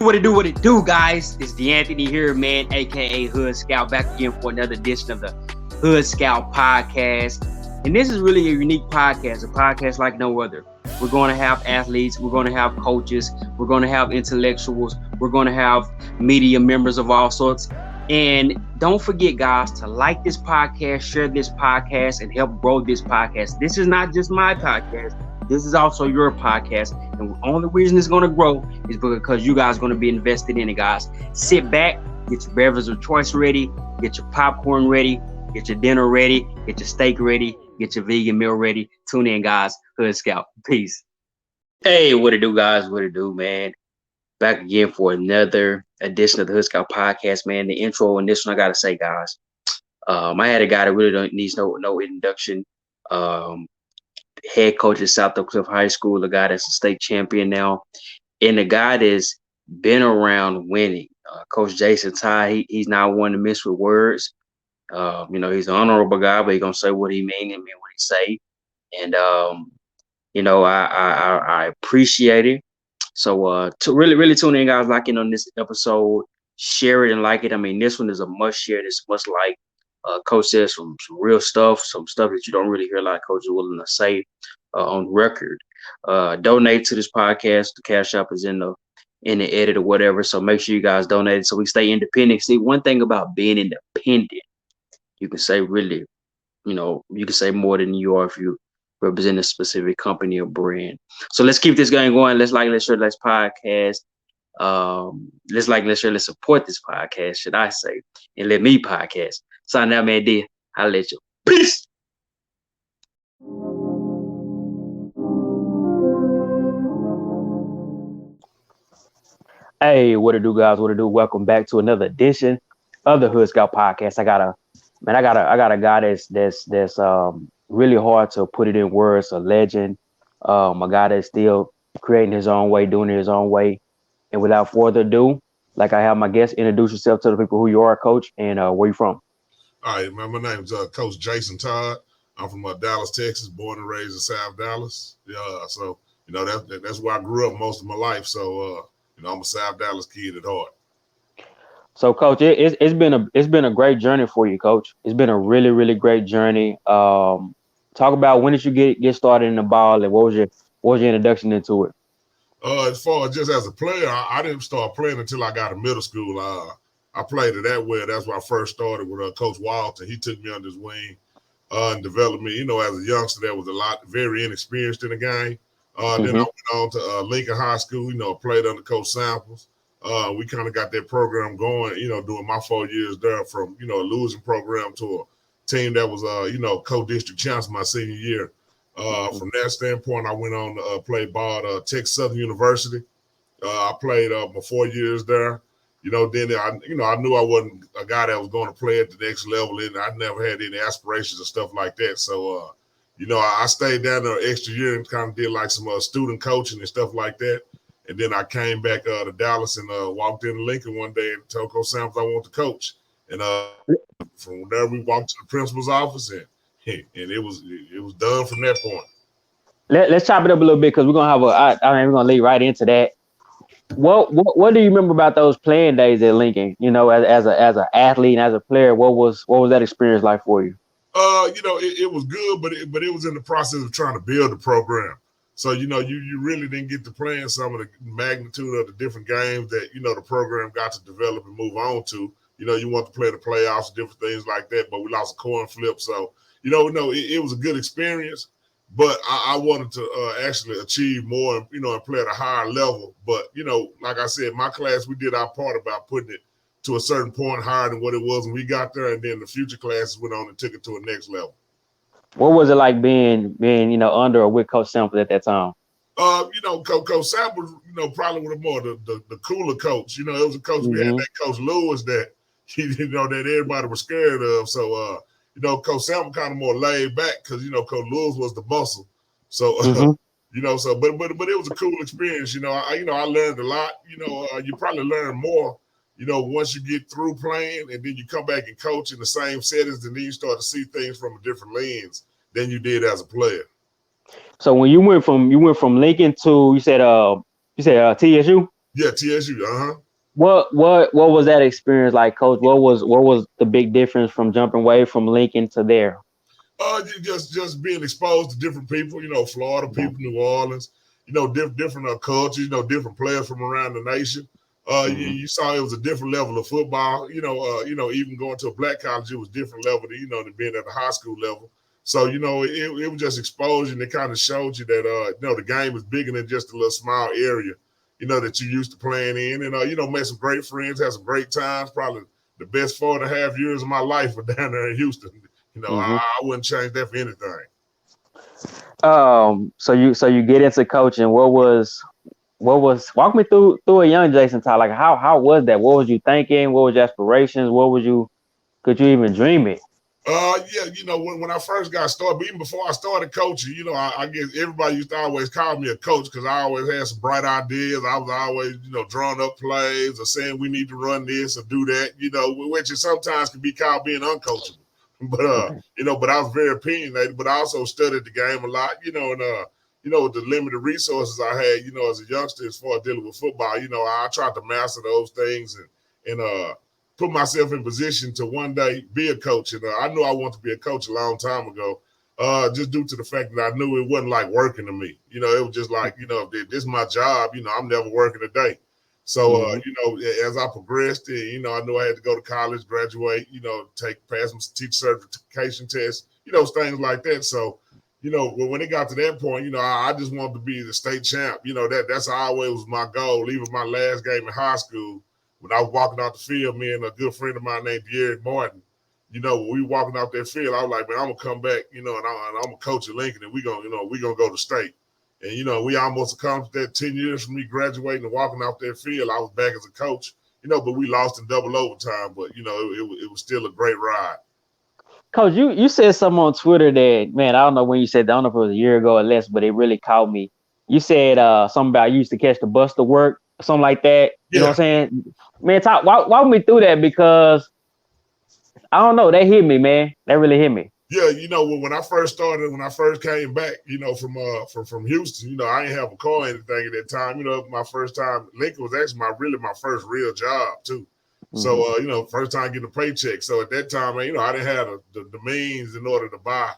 What it do, guys? It's D'Anthony here, man, aka Hood Scout, back again for another edition of the Hood Scout podcast. And this is really a unique podcast, a podcast like no other. We're going to have athletes, we're going to have coaches, we're going to have intellectuals, we're going to have media members of all sorts. And don't forget, guys, to like this podcast, share this podcast, and help grow this podcast. This is not just my podcast. This is also your podcast. And the only reason it's going to grow is because you guys are going to be invested in it, guys. Sit back, get your beverage of choice ready, get your popcorn ready, get your dinner ready, get your steak ready, get your vegan meal ready. Tune in, guys. Hood Scout. Peace. Hey, what it do, guys? What it do, man? Back again for another edition of the Hood Scout podcast, man. The intro and this one, I got to say, guys, I had a guy that really needs no introduction. Head coach at South Oak Cliff High School, the guy that's a state champion now, and the guy that's been around winning. Coach Jason Todd, he's not one to miss with words. He's an honorable guy, but he's gonna say what he mean and mean what he say. And I appreciate it. So to really tune in, guys, like in on this episode, share it and like it. I mean, this one is a must share. This must like. Coach says some real stuff, some stuff that you don't really hear a lot of coaches willing to say on record. Donate to this podcast. The Cash App is in the edit or whatever. So make sure you guys donate so we stay independent. See, one thing about being independent, you can say really, you can say more than you are if you represent a specific company or brand. So let's keep this going. Let's like, let's share, let's podcast. Let's like, let's share, let's support this podcast, should I say, and let me podcast. Sign out, man. D. I'll let you. Peace. Hey, what it do, guys? What it do? Welcome back to another edition of the Hood Scout podcast. I got a guy that's really hard to put it in words. A legend, a guy that's still creating his own way, doing it his own way. And without further ado, like I have my guests, introduce yourself to the people who you are, Coach, and where you from. All right, man. My name's Coach Jason Todd. I'm from Dallas, Texas, born and raised in South Dallas. So that's where I grew up most of my life. So I'm a South Dallas kid at heart. So, Coach, it's been a great journey for you, Coach. It's been a really great journey. Talk about when did you get started in the ball, and what was your introduction into it? As far as just as a player, I didn't start playing until I got to middle school. I played it that way. That's where I first started with Coach Walton. He took me under his wing and developed me. As a youngster, that was very inexperienced in the game. Then I went on to Lincoln High School. Played under Coach Samples. We kind of got that program going. During my 4 years there, from a losing program to a team that was co-district champs my senior year. From that standpoint, I went on to play ball at Texas Southern University. I played my 4 years there. Then I knew I wasn't a guy that was going to play at the next level, and I never had any aspirations or stuff like that. So, I stayed down there an extra year and kind of did like some student coaching and stuff like that. And then I came back to Dallas and walked into Lincoln one day and told Coach Samples I want to coach. And from there we walked to the principal's office and it was done from that point. Let's chop it up a little bit because we're gonna we're gonna lead right into that. What do you remember about those playing days at Lincoln? As an athlete and as a player, what was that experience like for you? It was good, but it was in the process of trying to build the program. So you really didn't get to playing some of the magnitude of the different games that the program got to develop and move on to. You want to play the playoffs, different things like that, but we lost a coin flip. So it was a good experience. But I wanted to actually achieve more, and play at a higher level. But, like I said, my class, we did our part about putting it to a certain point higher than what it was when we got there. And then the future classes went on and took it to a next level. What was it like being under or with Coach Samples at that time? Coach Samples, probably one of more the cooler coach. It was a coach. We had that Coach Lewis that, that everybody was scared of. So, Coach Samples kind of more laid back because, Coach Lewis was the muscle. So, but it was a cool experience. I learned a lot. You probably learn more, once you get through playing and then you come back and coach in the same settings, and then you start to see things from a different lens than you did as a player. So when you went from Lincoln to you said TSU? Yeah, TSU. What was that experience like, Coach? What was the big difference from jumping away from Lincoln to there? Just being exposed to different people. Florida people, New Orleans. Different cultures. Different players from around the nation. You saw it was a different level of football. Even going to a black college, it was different level than being at the high school level. So it was just exposure, and it kind of showed you that the game is bigger than just a little small area. That you used to playing in, and made some great friends, had some great times. Probably the best 4.5 years of my life were down there in Houston. I wouldn't change that for anything. So you get into coaching. What was walk me through a young Jason Todd? Like how was that? What was you thinking? What was your aspirations? Could you even dream it? Yeah, when I first got started, but even before I started coaching, I guess everybody used to always call me a coach because I always had some bright ideas. I was always, drawing up plays or saying we need to run this or do that, which sometimes can be called being uncoachable. But but I was very opinionated, but I also studied the game a lot, and with the limited resources I had, as a youngster as far as dealing with football, I tried to master those things and put myself in position to one day be a coach. And I knew I wanted to be a coach a long time ago, just due to the fact that I knew it wasn't like working to me. It was just like, if this is my job, I'm never working a day. So, as I progressed, I knew I had to go to college, graduate, pass some teacher certification tests, things like that. So, when it got to that point, I just wanted to be the state champ. That's always was my goal. Even my last game in high school, when I was walking out the field, me and a good friend of mine named Derek Martin, when we were walking out that field, I was like, man, I'm gonna come back, and I'm gonna coach at Lincoln, and we gonna go to state. And we almost accomplished that 10 years from me graduating and walking out that field. I was back as a coach, but we lost in double overtime. But it was still a great ride. Coach, you said something on Twitter that, man, I don't know when you said that. I don't know if it was a year ago or less, but it really caught me. You said something about you used to catch the bus to work, something like that. You know what I'm saying? Man, walk me through that, because I don't know. That hit me, man. That really hit me. Yeah, when I first came back, from Houston, I didn't have a car or anything at that time. My first time, Lincoln was actually my first real job too. So, first time getting a paycheck. So at that time, I didn't have the means in order to buy,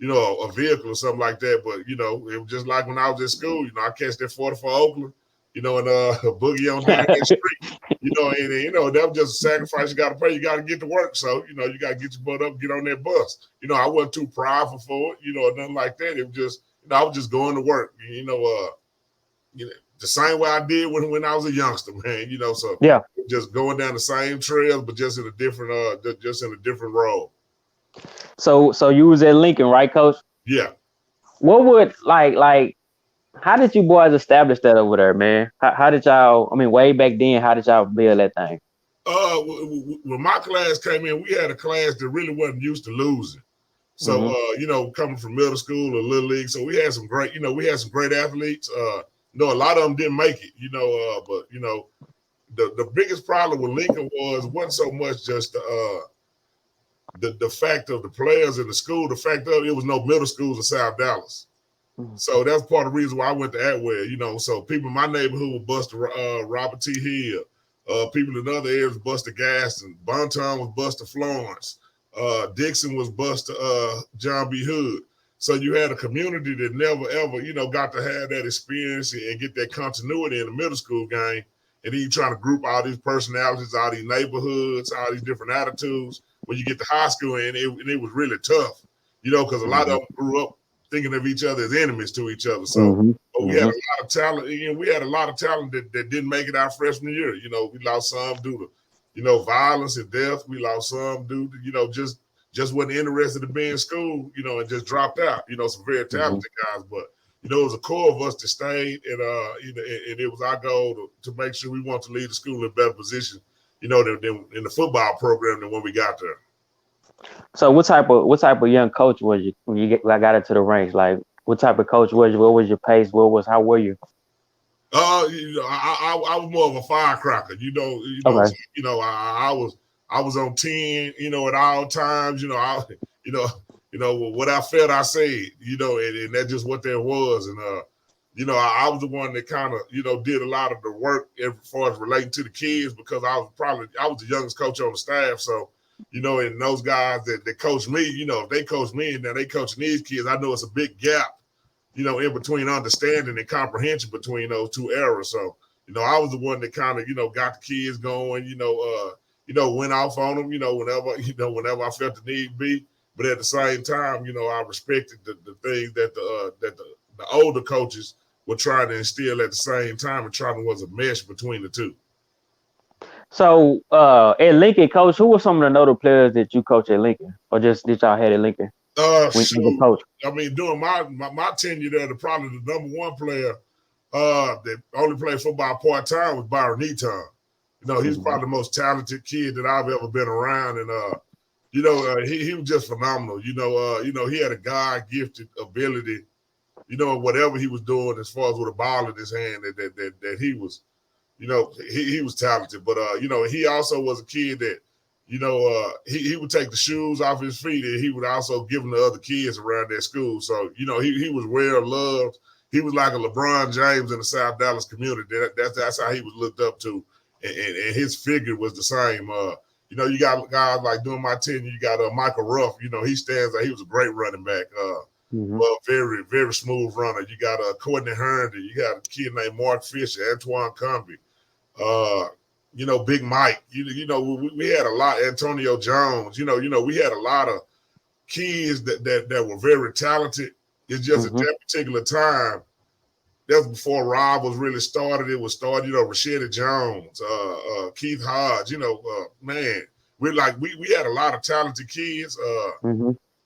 a vehicle or something like that. But, it was just like when I was at school, I catch that 44 Oakland, and boogie on down that street, and that was just a sacrifice you got to pay. You got to get to work. So, you got to get your butt up, get on that bus. I wasn't too prideful for it, or nothing like that. It was just, I was just going to work, the same way I did when I was a youngster, man, so yeah, just going down the same trails, but just in a different role. So you was at Lincoln, right, Coach? Yeah. What would like how did you boys establish that over there, man? How did y'all, way back then, how did y'all build that thing? When my class came in, we had a class that really wasn't used to losing. So, coming from middle school or little league, so we had some great athletes. A lot of them didn't make it, but the biggest problem with Lincoln wasn't so much just the fact of the players in the school, the fact of it was no middle schools in South Dallas. So that's part of the reason why I went to Atwell, so people in my neighborhood would bust Robert T. Hill. People in other areas bust to Gaston. Bonton was bust to Florence. Dixon was bust to John B. Hood. So you had a community that never, ever, got to have that experience and get that continuity in the middle school game. And then you trying to group all these personalities, all these neighborhoods, all these different attitudes. When you get to high school, and it was really tough, because a lot of them grew up thinking of each other as enemies to each other. So we had a lot of talent. We had a lot of talent that didn't make it our freshman year. We lost some due to, violence and death. We lost some due to, just wasn't interested in being in school, and just dropped out. Some very talented guys, but it was a core of us that stayed, and and it was our goal to make sure we want to lead the school in a better position, than in the football program than when we got there. So what type of young coach was you when you got into the ranks? Like, what type of coach was you? What was your pace? How were you? I was more of a firecracker. Okay. I was on 10, at all times. What I felt, I said. And that's just what there was. And you know, I was the one that kind of, you know, did a lot of the work as far as relating to the kids because I was the youngest coach on the staff. So, you know, and those guys that coach me, you know, if they coach me and now they coaching these kids, I know it's a big gap, you know, in between understanding and comprehension between those two eras. So, you know, I was the one that kind of, you know, got the kids going, you know, went off on them, whenever I felt the need be. But at the same time, you know, I respected the things that the older coaches were trying to instill at the same time, and trying to was a mesh between the two. So at Lincoln, coach, who were some of the notable players that you coach at Lincoln, or just did y'all had at Lincoln? Shoot. Coach? I mean, during my tenure there, probably the number one player that only played football part time was Byron Eaton. You know, he's probably the most talented kid that I've ever been around, and you know, he was just phenomenal. You know, he had a God-gifted ability. You know, whatever he was doing as far as with a ball in his hand, that he was, you know, he was talented. But you know, he also was a kid that, you know, he would take the shoes off his feet and he would also give them to other kids around that school. So, you know, he was well loved. He was like a LeBron James in the South Dallas community. That's how he was looked up to, and his figure was the same. You know, you got guys like during my tenure, you got Michael Ruff. You know, he stands out. He was a great running back. Well, very, very smooth runner. You got Courtney Herndon. You got a kid named Mark Fisher, Antoine Cumbie. You know, Big Mike. You know, we had a lot. Antonio Jones. You know, we had a lot of kids that were very talented. It's just at that particular time. That was before Rob was really started. It was started, you know, Rashida Jones, Keith Hodge. You know, man, we had a lot of talented kids.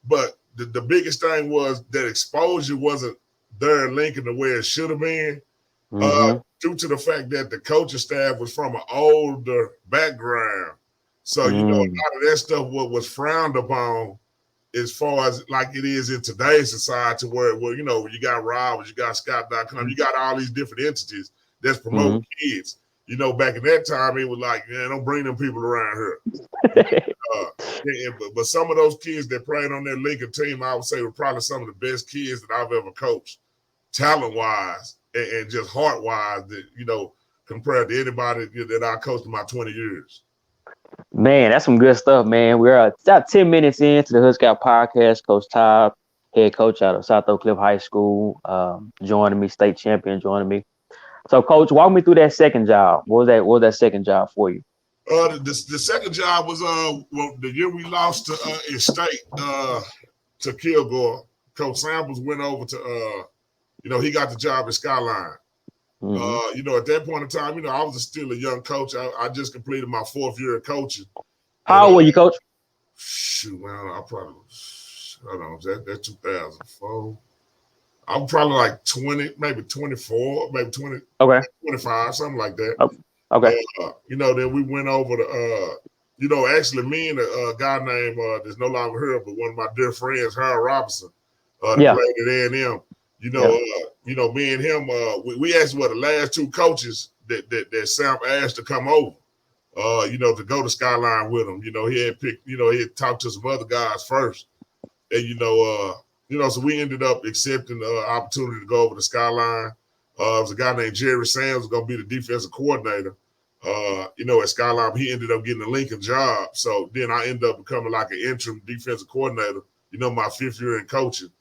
But the biggest thing was that exposure wasn't there in Lincoln the way it should have been, due to the fact that the coaching staff was from an older background. So, you know, a lot of that stuff was frowned upon as far as like it is in today's society where you know, you got Robbers, you got Scott.com, you got all these different entities that's promoting kids. You know, back in that time, it was like, yeah, don't bring them people around here. But some of those kids that played on that Lincoln team, I would say were probably some of the best kids that I've ever coached, talent-wise and just heart-wise, that, you know, compared to anybody that I coached in my 20 years. Man, that's some good stuff, man. We're about 10 minutes into the Hood Scout podcast. Coach Todd, head coach out of South Oak Cliff High School, joining me, state champion joining me. So, Coach, walk me through that second job. What was that second job for you? The second job was the year we lost to state to Kilgore. Coach Samples went over to you know, he got the job at Skyline. You know, at that point in time, you know, I was still a young coach. I just completed my 4th year of coaching. How old were you, Coach? Shoot, man, I probably, I don't know, that 2004. I'm probably like 20, maybe 24, maybe 20, 25, something like that. Okay. You know, then we went over to, you know, actually me and a guy named, that's no longer here, but one of my dear friends, Harold Robinson, that played at A&M. You know, me and him, we actually were the last 2 coaches that Sam asked to come over, you know, to go to Skyline with him. You know, he had picked, you know, he had talked to some other guys first. And, you know, so we ended up accepting the opportunity to go over to Skyline. There was a guy named Jerry Sands was going to be the defensive coordinator, you know, at Skyline. He ended up getting a Lincoln job. So then I ended up becoming like an interim defensive coordinator, you know, my 5th year in coaching.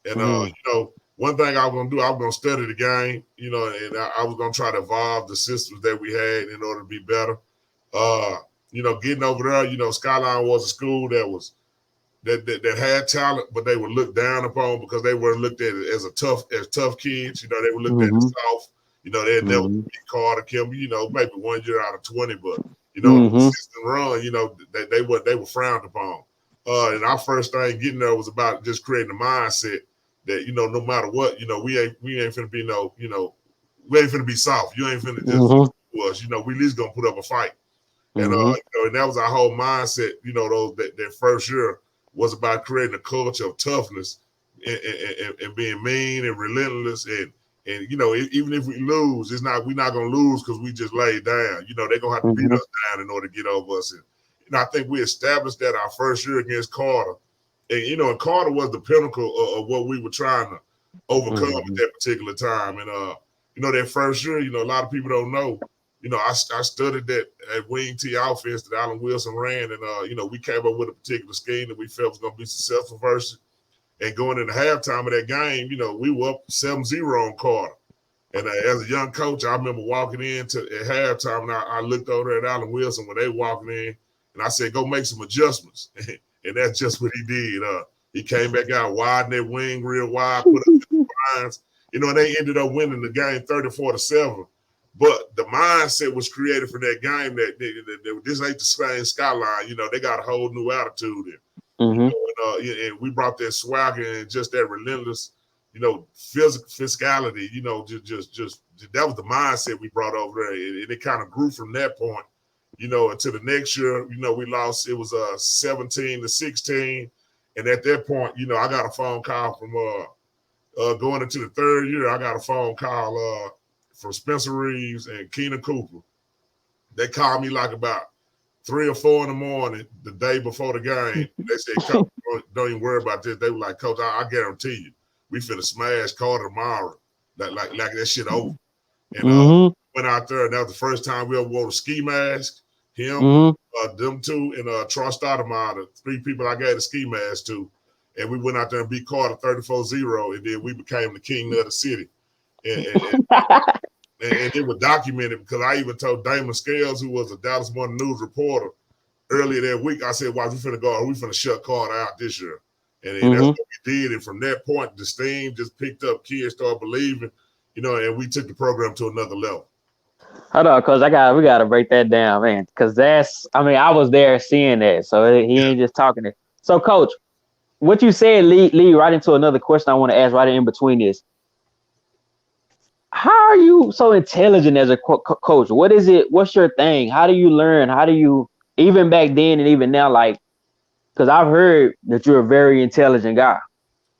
And, you know, one thing I was going to do, I was going to study the game, you know, and I was going to try to evolve the systems that we had in order to be better. You know, getting over there, you know, Skyline was a school that had talent, but they were looked down upon because they weren't looked at as tough kids. You know, they were looked at as soft. You know, they had never beat Carter Kimber, you know, maybe 1 year out of 20, but, you know, consistent run, you know, they were frowned upon. And our first thing getting there was about just creating a mindset that, you know, no matter what, you know, we ain't finna be no, you know, we ain't finna be soft. You ain't finna just do us. You know, we at least gonna put up a fight. And you know, and that was our whole mindset. You know, that first year was about creating a culture of toughness and being mean and relentless. And you know, even if we lose, we're not gonna lose because we just laid down. You know, they're gonna have to beat us down in order to get over us. And you know, I think we established that our first year against Carter. And, you know, and Carter was the pinnacle of what we were trying overcome at that particular time. And that first year, a lot of people don't know. I studied that at wing T offense that Allen Wilson ran, and we came up with a particular scheme that we felt was going to be successful versus. And going into halftime of that game, we were up 7-0 on Carter. And as a young coach, I remember walking in at halftime, and I looked over at Allen Wilson when they walking in, and I said, "Go make some adjustments." And that's just what he did. He came back out, widened that wing real wide, put up the lines, and they ended up winning the game 34-7. But the mindset was created for that game that this ain't the same skyline. They got a whole new attitude in. And we brought that swagger and just that relentless, physicality. Just that was the mindset we brought over there, and it kind of grew from that point. Until the next year, we lost. It was 17-16, and at that point, I got a phone call from going into the third year. I got a phone call from Spencer Reeves and Keenan Cooper. They called me like about 3 or 4 in the morning the day before the game. They said, "Coach, don't even worry about this." They were like, "Coach, I guarantee you, we finna smash Carter tomorrow. Like that shit over." And went out there, and that was the first time we ever wore a ski mask. Him, them two, and Troy Stoudemire, the 3 people I gave the ski mask to. And we went out there and beat Carter 34-0, and then we became the king of the city. And it was documented because I even told Damon Scales, who was a Dallas Morning News reporter, earlier that week, I said, "Why we finna shut Carter out this year?" And that's what we did. And from that point, the steam just picked up. Kids started believing, and we took the program to another level. Hold on, Coach. We gotta break that down, man. Because I was there seeing that, so he ain't just talking it. So, Coach, what you said lead right into another question I want to ask right in between this. How are you so intelligent as a coach? What is it? What's your thing? How do you learn? How do you, even back then and even now, because I've heard that you're a very intelligent guy.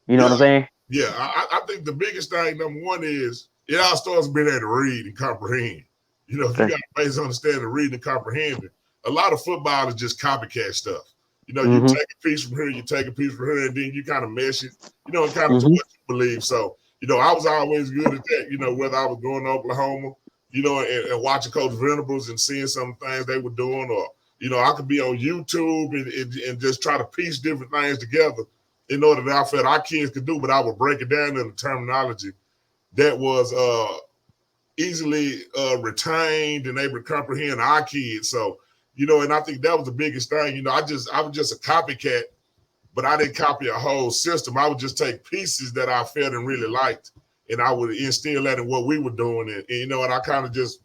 You know what I'm saying? Yeah, I think the biggest thing, number one, is it all starts being able to read and comprehend. If you got a basic understanding of reading and comprehending, a lot of football is just copycat stuff. You take a piece from here, you take a piece from here, and then you kind of mesh it, and kind of to what you believe. So, I was always good at that, whether I was going to Oklahoma, and watching Coach Venables and seeing some things they were doing, or, I could be on YouTube and just try to piece different things together in order that I felt our kids could do, but I would break it down in the terminology that was easily retained and able to comprehend our kids. So, and I think that was the biggest thing. I was just a copycat, but I didn't copy a whole system. I would just take pieces that I felt and really liked, and I would instill that in what we were doing. And I kind of just,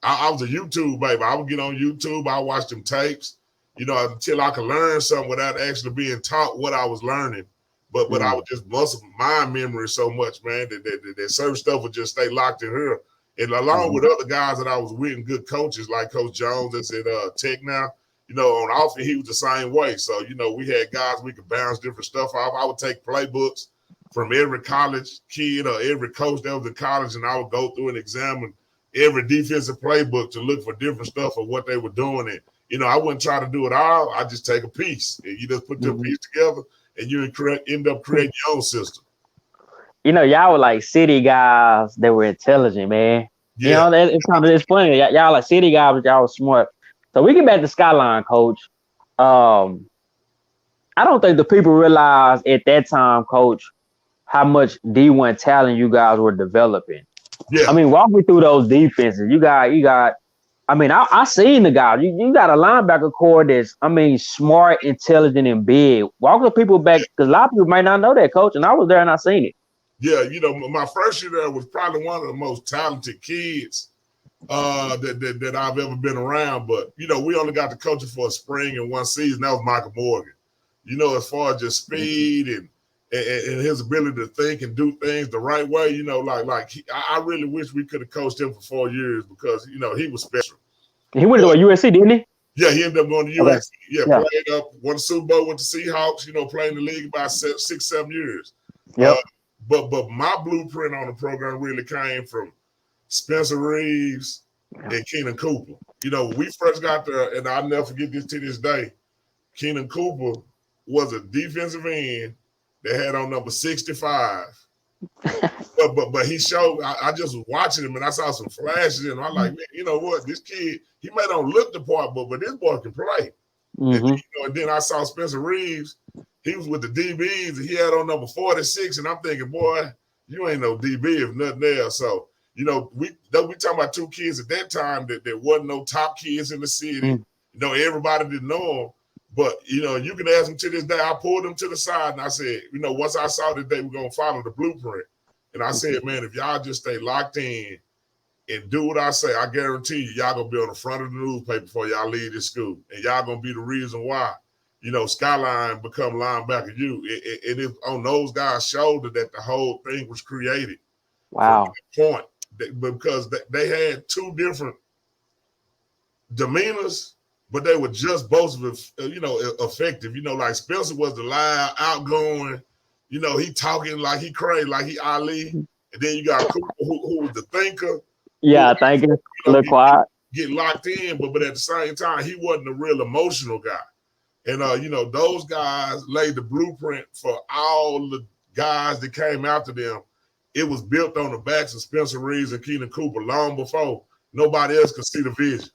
I was a YouTube baby. I would get on YouTube. I watch them tapes, until I could learn something without actually being taught what I was learning. But I would just muscle my memory so much, man, that certain stuff would just stay locked in here. And along with other guys that I was with and good coaches like Coach Jones that's at Tech now, on offense, he was the same way. So, we had guys we could bounce different stuff off. I would take playbooks from every college kid or every coach that was in college, and I would go through and examine every defensive playbook to look for different stuff of what they were doing. And, I wouldn't try to do it all. I just take a piece, and you just put the piece together, and you end up creating your own system. Y'all were like city guys that were intelligent, man. Yeah. It's funny. Y'all like city guys, but y'all were smart. So we get back to Skyline, Coach. I don't think the people realized at that time, Coach, how much D1 talent you guys were developing. Yeah. Walk me through those defenses. You got. I seen the guys. You got a linebacker core that's, smart, intelligent, and big. Walk the people back, because a lot of people might not know that, Coach, and I was there and I seen it. Yeah, my first year there was probably one of the most talented kids that I've ever been around. But, we only got to coach him for a spring and one season. That was Michael Morgan. As far as just speed and his ability to think and do things the right way, I really wish we could have coached him for 4 years because, he was special. He went to USC, didn't he? Yeah, he ended up going to USC. Okay. Yeah, played up, won the Super Bowl, went to Seahawks, playing the league about 6-7 years. Yep. But my blueprint on the program really came from Spencer Reeves and Keenan Cooper. When we first got there, and I'll never forget this to this day, Keenan Cooper was a defensive end They had on number 65. but he showed. I just was watching him and I saw some flashes and I'm like, man, you know what? This kid, he may not look the part, but this boy can play. And then I saw Spencer Reeves. He was with the DBs and he had on number 46. And I'm thinking, boy, you ain't no DB if nothing else. So, we talking about two kids at that time that there wasn't no top kids in the city. Everybody didn't know them. But, you can ask them to this day. I pulled them to the side and I said, once I saw that they were going to follow the blueprint. And I said, man, if y'all just stay locked in and do what I say, I guarantee you, y'all going to be on the front of the newspaper before y'all leave this school. And y'all going to be the reason why, Skyline become linebacker U. It is on those guys' shoulder that the whole thing was created. Wow. Point. Because they had two different demeanors, but they were just both, effective. Like Spencer was the loud, outgoing, he talking like he crazy, like he Ali. And then you got Cooper, who was the thinker. Yeah, thinker, look quiet. Get locked in, but at the same time, he wasn't a real emotional guy. And, those guys laid the blueprint for all the guys that came after them. It was built on the backs of Spencer Reeves and Keenan Cooper long before nobody else could see the vision.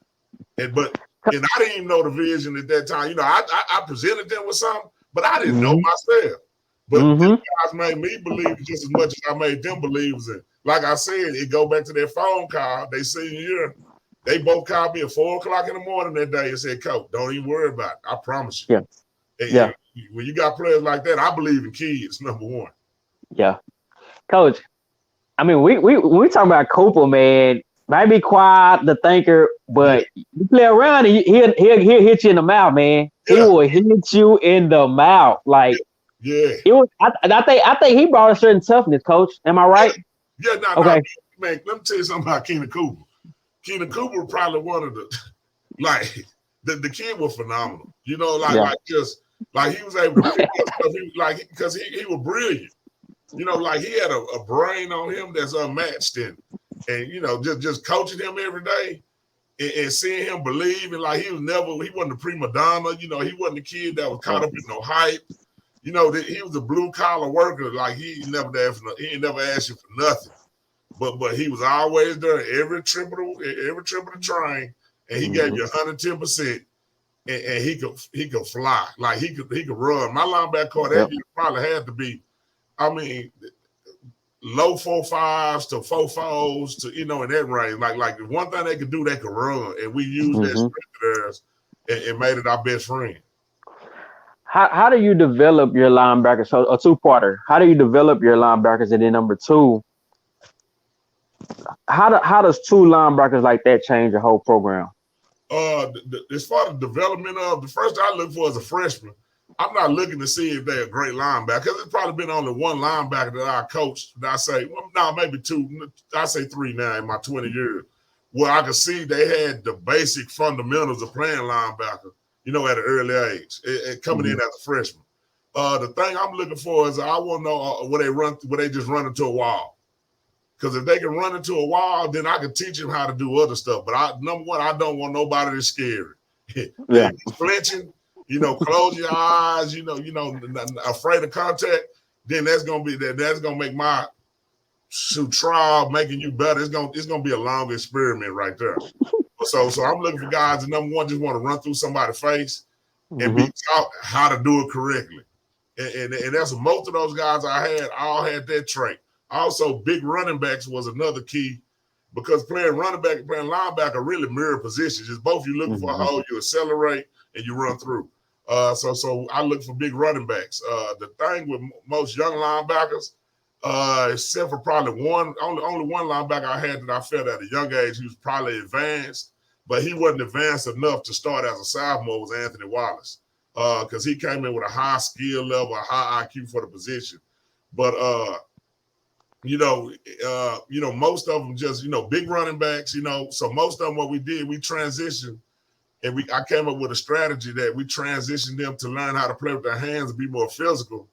And I didn't even know the vision at that time. I presented them with something, but I didn't know myself. But these guys made me believe just as much as I made them believe. And like I said, it go back to their phone call. They senior year, they both called me at 4:00 in the morning that day and said, Coach, don't even worry about it. I promise you. Yeah. When you got players like that, I believe in kids, number one. Yeah. Coach, I mean, we talking about Cooper, man. Might be quiet, the thinker, but you play around and he'll hit you in the mouth, man. Yeah. He will hit you in the mouth. Like, it was. I think he brought a certain toughness, Coach. Am I right? Yeah. No, man. Let me tell you something about Keenan Cooper. Keenan Cooper probably one of the kid was phenomenal. Like he was able to pick up stuff. Because he was brilliant. He had a brain on him that's unmatched and just coaching him every day and seeing him believe and he wasn't a prima donna, he wasn't a kid that was caught up in no hype. He was a blue collar worker, he ain't never asked you for nothing. But he was always there every trip of the train, and he gave you 110%, and he could fly, he could run. My linebacker core that year probably had to be, low 4.5s to 4.4s to in that range. Like the one thing they could do, they could run, and we used that strength of theirs and made it our best friend. How do you develop your linebackers? So a two-parter. How do you develop your linebackers? And then number two, how does two linebackers like that change your whole program? As far as the development of, the first thing I look for as a freshman, I'm not looking to see if they're a great linebacker. Because it's probably been only one linebacker that I coached that I say, maybe two. I say three now in my 20 years, where I could see they had the basic fundamentals of playing linebacker, at an early age, coming in as a freshman. The thing I'm looking for is I want to know where they just run into a wall. Because if they can run into a wall, then I can teach them how to do other stuff. But number one, I don't want nobody that's scary. Flinching, close your eyes, afraid of contact, then that's gonna make my trial making you better. It's gonna be a long experiment right there. So I'm looking for guys that number one just want to run through somebody's face and be taught how to do it correctly. And that's most of those guys all had that trait. Also, big running backs was another key because playing running back and playing linebacker really mirror positions. It's both you looking for a hole, you accelerate, and you run through. So I look for big running backs. The thing with most young linebackers, except for probably only one linebacker I had that I felt at a young age, he was probably advanced, but he wasn't advanced enough to start as a sophomore, was Anthony Wallace, because he came in with a high skill level, a high IQ for the position. But most of them just, big running backs, so most of them, what we did, we transitioned and I came up with a strategy that we transitioned them to learn how to play with their hands and be more physical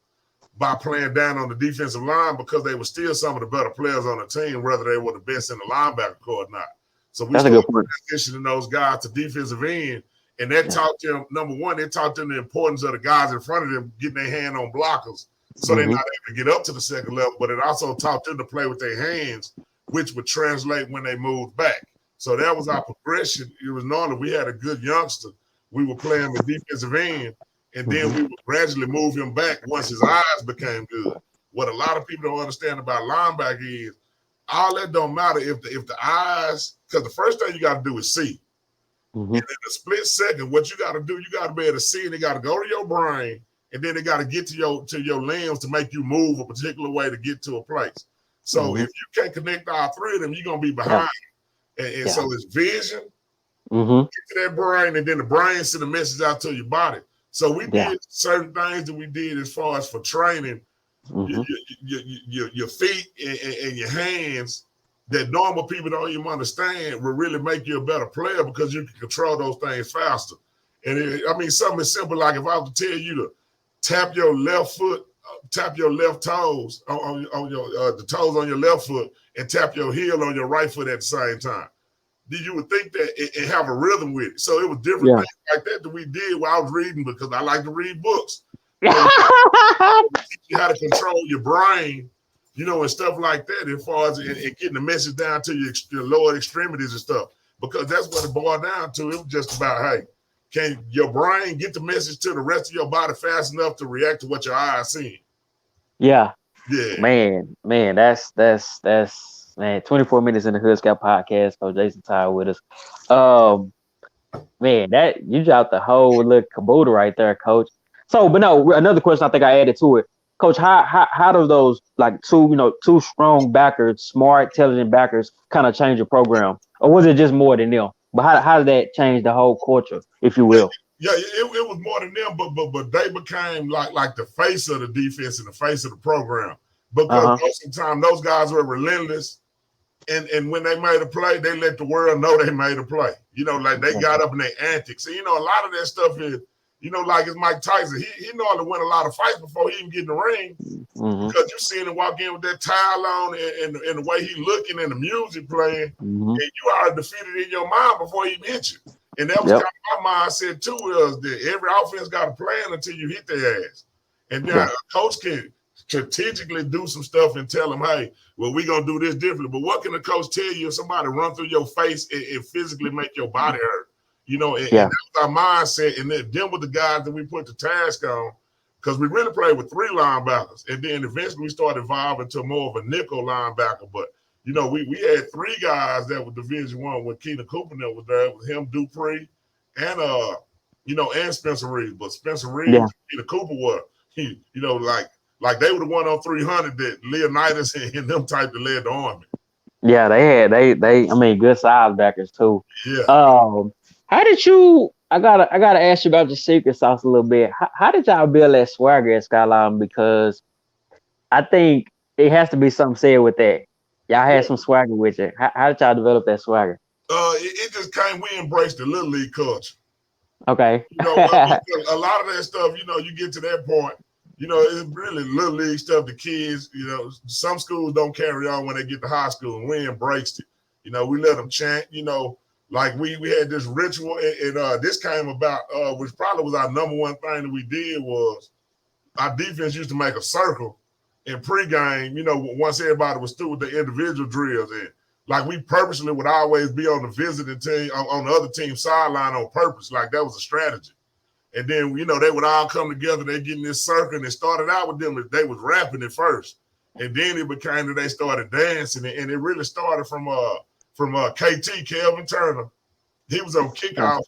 by playing down on the defensive line because they were still some of the better players on the team, whether they were the best in the linebacker core or not. So we started transitioning those guys to defensive end, and that taught them, number one, it taught them the importance of the guys in front of them getting their hand on blockers So they're not able to get up to the second level, but it also taught them to play with their hands, which would translate when they moved back. So that was our progression. It was normally we had a good youngster. We would play him at defensive end, and then we would gradually move him back once his eyes became good. What a lot of people don't understand about linebacker is all that don't matter if the eyes, because the first thing you got to do is see. And in a split second, what you got to do, you got to be able to see, and they got to go to your brain, and then they got to get to your limbs to make you move a particular way to get to a place. So if you can't connect all three of them, you're gonna be behind. And so it's vision, get to that brain, and then the brain send a message out to your body. So we did certain things that we did as far as for training your feet and your hands that normal people don't even understand will really make you a better player because you can control those things faster. And something as simple like if I was to tell you to tap your left foot, tap your left toes on your the toes on your left foot, and tap your heel on your right foot at the same time. You would think that it have a rhythm with it. So it was different things like that we did while I was reading because I like to read books. So teach you how to control your brain, and stuff like that as far as and getting the message down to your lower extremities and stuff. Because that's what it boiled down to. It was just about, hey, can your brain get the message to the rest of your body fast enough to react to what your eyes seeing? Yeah. Yeah. Man, that's 24 minutes in the Hood Scout podcast. Coach Jason Todd with us. Man, that you dropped the whole little caboodle right there, Coach. So, but no, another question I think I added to it, Coach. How do those like two strong backers, smart, intelligent backers, kind of change your program, or was it just more than them? But how did that change the whole culture, if you will? Yeah, it was more than them, but they became like the face of the defense and the face of the program because most of the time those guys were relentless, and when they made a play, they let the world know they made a play. Like they got up in their antics. And, a lot of that stuff is, like it's Mike Tyson. He normally win a lot of fights before he even get in the ring because you seen him walk in with that towel on and the way he looking and the music playing, and you are defeated in your mind before he even hit you. And that was kind of my mindset too, is that every offense got a plan until you hit their ass. And then a coach can strategically do some stuff and tell them, hey, well, we're going to do this differently. But what can the coach tell you if somebody run through your face and physically make your body hurt? And that was our mindset. And then with the guys that we put the task on, because we really played with 3 linebackers. And then eventually we started evolving to more of a nickel linebacker. But we had 3 guys that were Division I when Keenan Cooper that was there. It was him, Dupree, and and Spencer Reeves. But Spencer Reeves and Keenan Cooper were, like they were the one on 300 that Leonidas and them type that led the Army. Yeah, they good size backers too. Yeah. How did you? I gotta ask you about your secret sauce a little bit. How did y'all build that swagger at Skyline? Because I think it has to be something said with that. Y'all had some swagger with it. How did y'all develop that swagger? It just came. We embraced the little league culture. Okay. A lot of that stuff. You get to that point. It's really little league stuff. The kids. Some schools don't carry on when they get to high school, and we embraced it. We let them chant. Like we had this ritual, and this came about, which probably was our number one thing that we did was our defense used to make a circle in pregame, once everybody was through with the individual drills. And like we purposely would always be on the visiting team, on the other team's sideline on purpose. Like that was a strategy. And then, they would all come together, they get in this circle, and it started out with them, they was rapping at first. And then it became that they started dancing, and it really started from KT, Kelvin Turner. He was on kickoff,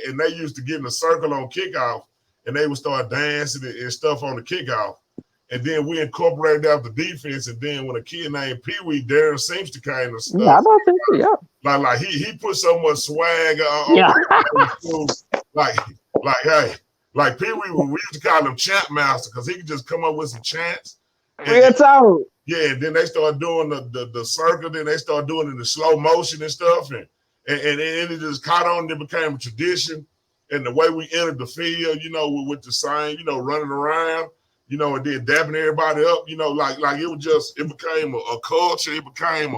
and they used to get in a circle on kickoff, and they would start dancing and stuff on the kickoff. And then we incorporated out the defense, and then when a kid named Pee Wee, Darren Seamster kind of stuff. Yeah, I don't think so, yeah. Like he put so much swag on like Pee Wee, we used to call him Chant Master because he could just come up with some chants. Real talk. Yeah, and then they start doing the circle, then they start doing it in the slow motion and stuff, and it just caught on. It became a tradition, and the way we entered the field, with the same, running around, and then dapping everybody up, like it became a culture. It became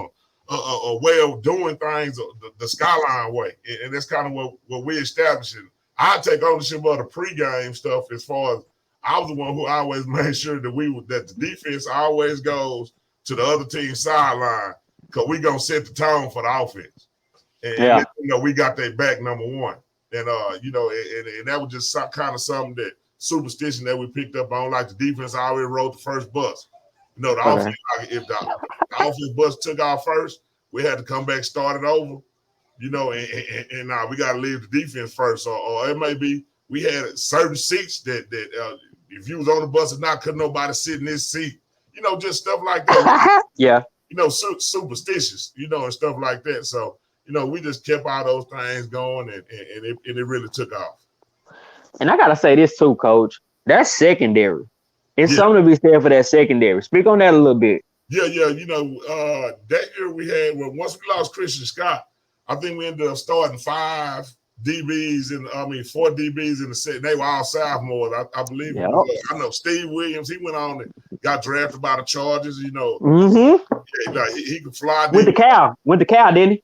a way of doing things, the Skyline way, and that's kind of what we established. I take ownership of the pregame stuff as far as I was the one who always made sure that the defense always goes to the other team's sideline because we gonna set the tone for the offense. And we got their back, number one. And and that was just kind of something that superstition that we picked up on. Like the defense already rode the first bus. The offense, like if the offense bus took off first, we had to come back, start it over. And now we got to leave the defense first. Or it may be we had certain seats that if you was on the bus or not, couldn't nobody sit in this seat. Just stuff like that. Superstitious. And stuff like that. So. We just kept all those things going, and it really took off. And I gotta say this too, Coach. That's secondary. It's something to be said for that secondary. Speak on that a little bit. Yeah. That year we had once we lost Christian Scott, I think we ended up starting 4 DBs in the set. They were all sophomores, I believe. Yep. I know Steve Williams. He went on and got drafted by the Chargers. Mm-hmm. He could fly. Went to Cal, didn't he?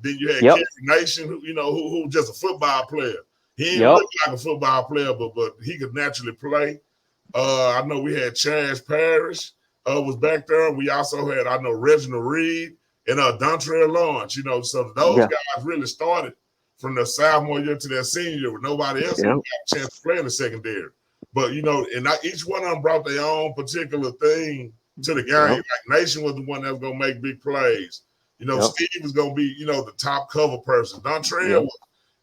Then you had Kerry Nation, who was just a football player. He didn't look like a football player, but he could naturally play. I know we had Chaz Parrish was back there. We also had, Reginald Reed and Dontrell Lawrence. So those guys really started from the sophomore year to their senior year with nobody else got a chance to play in the secondary. But and each one of them brought their own particular thing to the game. Like Nation was the one that was gonna make big plays. Steve was gonna be, the top cover person. Dontrell was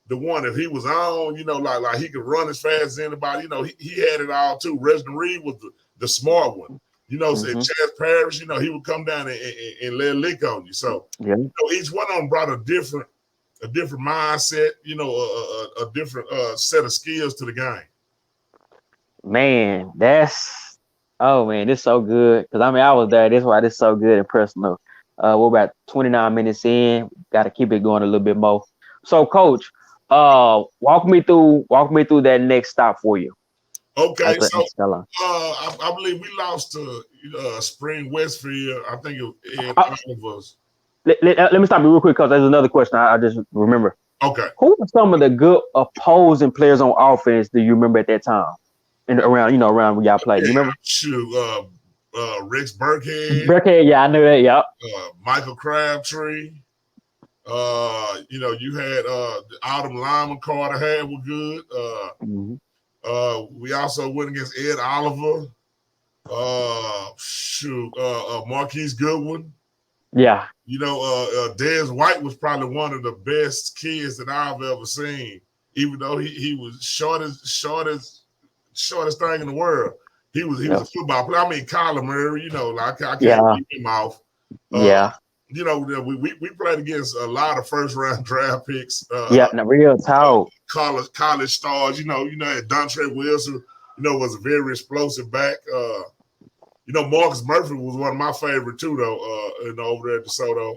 the one, if he was on, like he could run as fast as anybody. He had it all too. Reginald Reed was the smart one. Said Chaz Parrish, he would come down and lay a lick on you. So each one of them brought a different mindset, a different set of skills to the game. Man, this is so good. Because I was there. That's why this is so good and personal. We're about 29 minutes in. Got to keep it going a little bit more. So, Coach, walk me through that next stop for you. Okay, so I believe we lost to Spring Westfield. I think it was. Let me stop you real quick because there's another question I just remember. Okay. Who were some of the good opposing players on offense do you remember at that time? And around when y'all played. You remember? Shoot, Rex Burkhead. Burkhead, I knew that, yep. Michael Crabtree. You had all them linemen Carter had were good. We also went against Ed Oliver. Marquise Goodwin. Yeah. Dez White was probably one of the best kids that I've ever seen. Even though he was shortest thing in the world. He was a football player. I mean, Kyler Murray, I can't keep him off. We played against a lot of first round draft picks. Real talk. College stars, Dontre Wilson, was a very explosive back. Marcus Murphy was one of my favorite too, though, over there at DeSoto.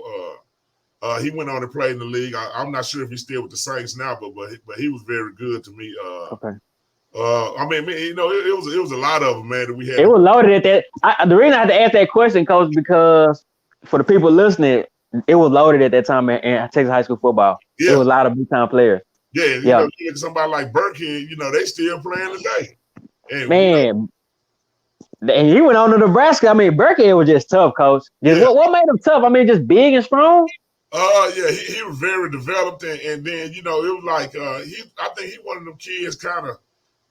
He went on and played in the league. I'm not sure if he's still with the Saints now, but he was very good to me. Okay. It was a lot of them, man, that we had. It was loaded at that. The reason I had to ask that question, Coach, because for the people listening, it was loaded at that time in Texas high school football. Yeah. It was a lot of big time players. Yeah, somebody like Burkhead, they still playing today. And and he went on to Nebraska. I mean, Burkhead was just tough, Coach. What made him tough? I mean, just big and strong. He was very developed, and then it was like I think he one of them kids kind of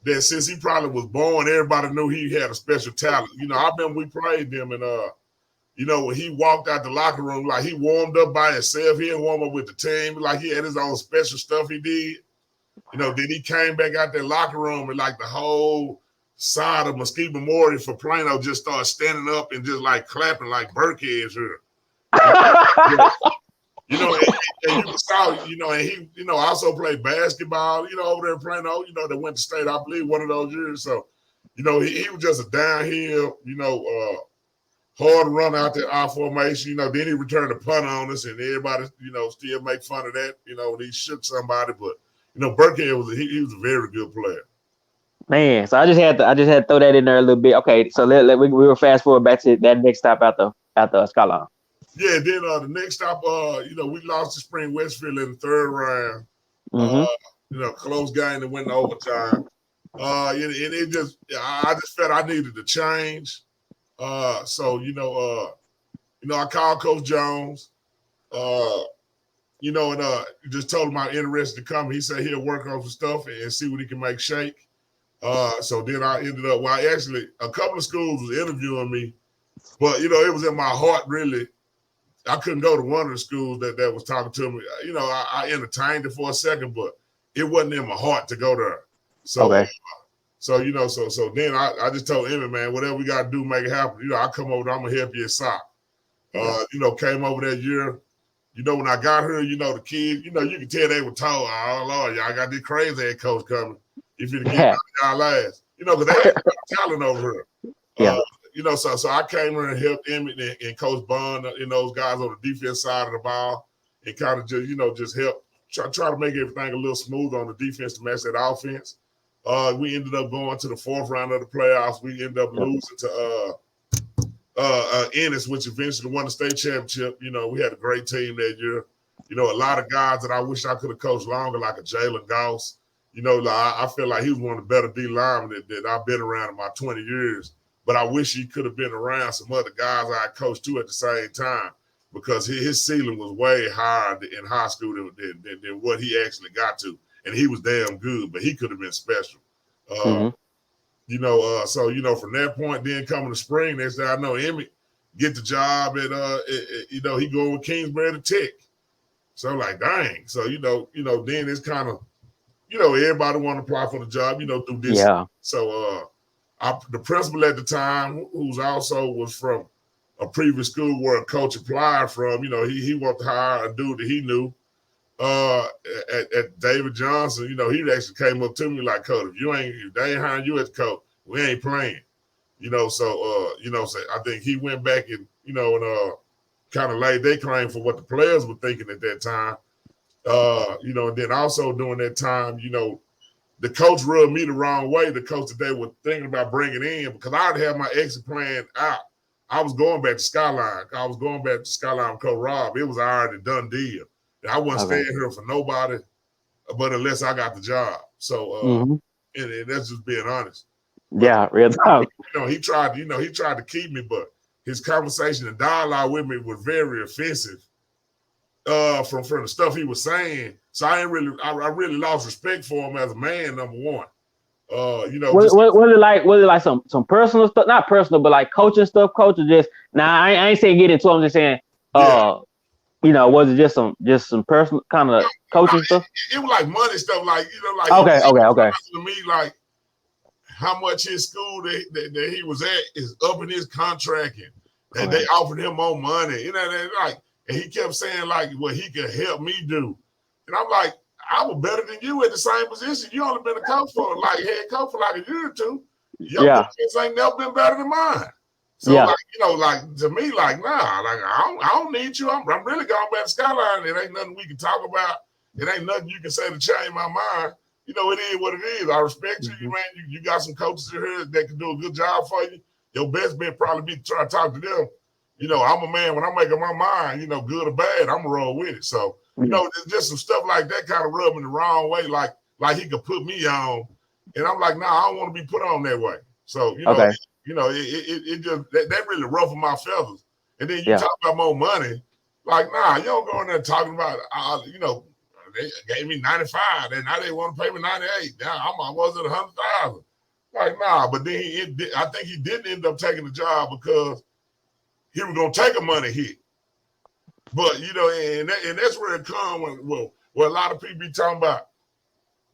that since he probably was born, everybody knew he had a special talent. I remember we played them, and when he walked out the locker room, like he warmed up by himself. He didn't warm up with the team, like he had his own special stuff he did. Then he came back out that locker room, and like the whole side of Mesquite Memorial for Plano just started standing up and just like clapping like Burkhead's here. And you saw, and he, also played basketball, over there in Plano, that went to state, I believe, one of those years. So, he was just a downhill, hard run out there, I formation, then he returned a punt on us, and everybody, still make fun of that, when he shook somebody. But, Burkhead he was a very good player. Man, so I just had to throw that in there a little bit. Okay, so we will fast forward back to that next stop after Skyline. Yeah, then the next stop, we lost to Spring Westfield in the third round. Close game that went to overtime. It just, I just felt I needed to change. So I called Coach Jones. And just told him I'm interested to come. He said he'll work on some stuff and see what he can make shake. So then I ended up, actually, a couple of schools was interviewing me, but, it was in my heart, really. I couldn't go to one of the schools that was talking to me. I entertained it for a second, but it wasn't in my heart to go there. So, okay. So then I just told Emmett, man, whatever we got to do, make it happen. I come over there, I'm going to help you at SOC. Came over that year. When I got here, the kids, you can tell they were told, oh, Lord, y'all got this crazy head coach coming. If you get y'all ass, because they had talent over here. Yeah. So I came here and helped Emmett and Coach Bond, those guys on the defense side of the ball, and kind of just help try to make everything a little smooth on the defense to match that offense. We ended up going to the fourth round of the playoffs. We ended up losing to Ennis, which eventually won the state championship. We had a great team that year. A lot of guys that I wish I could have coached longer, like a Jalen Goss. I feel like he was one of the better D linemen that I've been around in my 20 years. But I wish he could have been around some other guys I coached too at the same time, because his ceiling was way higher in high school than what he actually got to. And he was damn good, but he could have been special. So from that point, then coming to spring, next thing I know, Emmett get the job at he going with Kingsbury to Tech. So I'm like, dang. So then it's kind of, everybody want to apply for the job, through this. Yeah. So the principal at the time, who's also was from a previous school where a coach applied from, he wanted to hire a dude that he knew. At David Johnson, he actually came up to me like, Coach, if they ain't hiring you as coach, we ain't playing. So I think he went back and, and kind of laid their claim for what the players were thinking at that time. And then also during that time, the coach rubbed me the wrong way, the coach that they were thinking about bringing in, because I already had my exit plan out. I was going back to Skyline. With Coach Rob. It was already done deal. I wasn't staying here for nobody, but unless I got the job. So, and that's just being honest. But, yeah, real talk. He tried to keep me, but his conversation and dialogue with me was very offensive. From the stuff he was saying, so I really lost respect for him as a man. Number one, Was it like some personal stuff? Not personal, but like coaching stuff. Coaching just I ain't saying get into it. I'm just saying. Was it just some personal kind of coaching stuff? It was like money stuff, okay. To me, like how much his school that he was at is up in his contract, and they offered him more money. And he kept saying like what he could help me do, and I'm like, I was better than you at the same position. You only been a coach for head coach for like a year or two. Your defense ain't never been better than mine. So to me, nah, I don't need you. I'm really going back to Skyline. It ain't nothing we can talk about. It ain't nothing you can say to change my mind. It is what it is. I respect you, man. You got some coaches here that can do a good job for you. Your best bet probably be to try to talk to them. I'm a man when I'm making my mind, good or bad, I'm gonna roll with it. So, there's just some stuff like that kind of rubbing the wrong way, like he could put me on. And I'm like, nah, I don't want to be put on that way. So, it just that really ruffled my feathers. And then you talk about more money, like, nah, you don't go in there talking about, they gave me 95, and now they want to pay me 98. Now I was at 100,000. Like, nah, but then I think he didn't end up taking the job because he was gonna take a money hit. But and that's where it comes where a lot of people be talking about,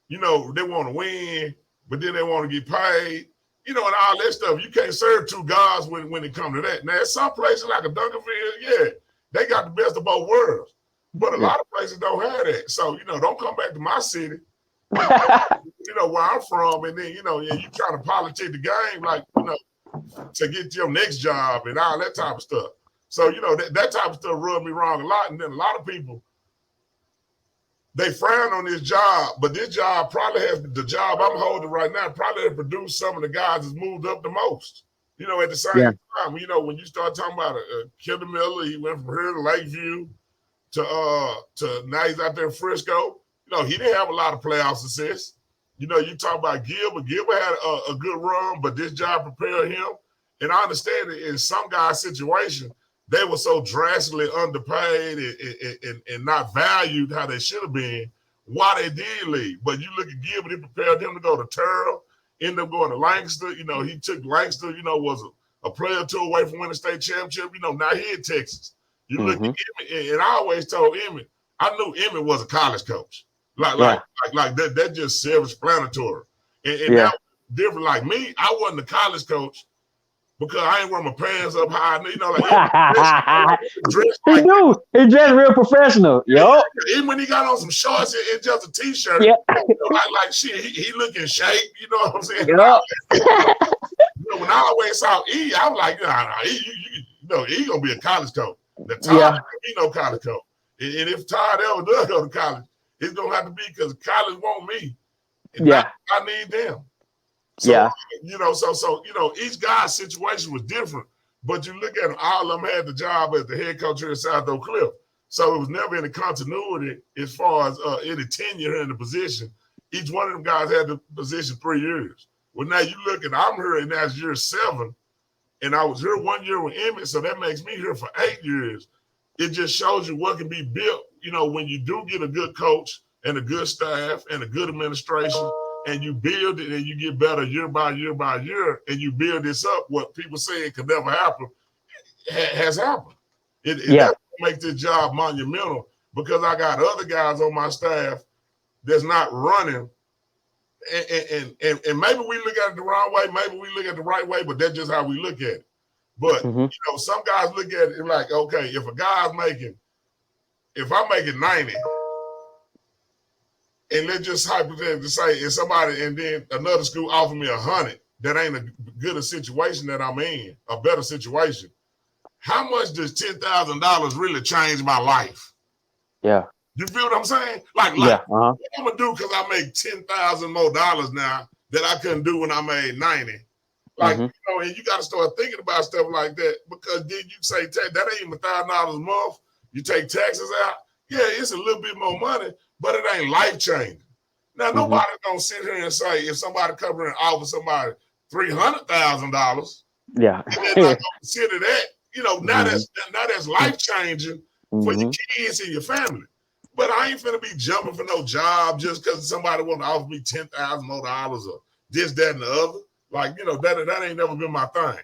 they want to win, but then they want to get paid. And all that stuff. You can't serve two gods when it comes to that. Now, some places like a Duncanville, they got the best of both worlds. But a lot of places don't have that. So, don't come back to my city, where I'm from, and then, you trying to politic the game, like, to get your next job and all that type of stuff. So, that type of stuff rubbed me wrong a lot. And then a lot of people, they frown on this job, but this job probably has, the job I'm holding right now, probably has produced some of the guys that's moved up the most. At the same time, when you start talking about Kendall Miller, he went from here to Lakeview to now he's out there in Frisco. He didn't have a lot of playoff success. You talk about Gilbert. Gilbert had a good run, but this job prepared him. And I understand that in some guys' situation, they were so drastically underpaid and not valued how they should have been, why they did leave. But you look at Gilbert, it prepared him to go to Terrell, ended up going to Lancaster. He took Lancaster, was a player or two away from winning state championship. Now he in Texas. You look at Emmett, and I always told Emmett, I knew Emmett was a college coach. Like that just self-explanatory. And that was different. Like me, I wasn't a college coach because I ain't wear my pants up high. He dressed real professional. Yup. Even when he got on some shorts and just a t-shirt, like shit, he look in shape. You know what I'm saying? Yep. When I always saw E, I was like, he gonna be a college coach. The Todd be no college coach. And if Todd ever does go to college, it's gonna have to be because college want me. And I need them. So, each guy's situation was different. But you look at them, all of them had the job as the head coach here at South Oak Cliff. So it was never any continuity as far as any tenure in the position. Each one of them guys had the position 3 years. Well, now you look at, I'm here and that's year 7. And I was here 1 year with Emmett, so that makes me here for 8 years. It just shows you what can be built, when you do get a good coach and a good staff and a good administration, and you build it and you get better year by year by year, and you build this up, what people say it could never happen, has happened. That makes this job monumental because I got other guys on my staff that's not running. And maybe we look at it the wrong way, maybe we look at it the right way, but that's just how we look at it. But some guys look at it like, okay, if I'm making 90, and let's just hypothetically say, if somebody and then another school offer me 100, that ain't a good a situation that I'm in, a better situation. How much does $10,000 really change my life? Yeah. You feel what I'm saying? What I'm gonna do because I make $10,000 more now that I couldn't do when I made 90. And you got to start thinking about stuff like that because then you say that ain't even $1,000 a month. You take taxes out. Yeah, it's a little bit more money, but it ain't life changing. Now nobody's gonna sit here and say if somebody come in and offer somebody $300,000, and they're not gonna consider that. Now that's life changing for your kids and your family. But I ain't finna be jumping for no job just because somebody want to offer me $10,000 more or this, that, and the other. That ain't never been my thing.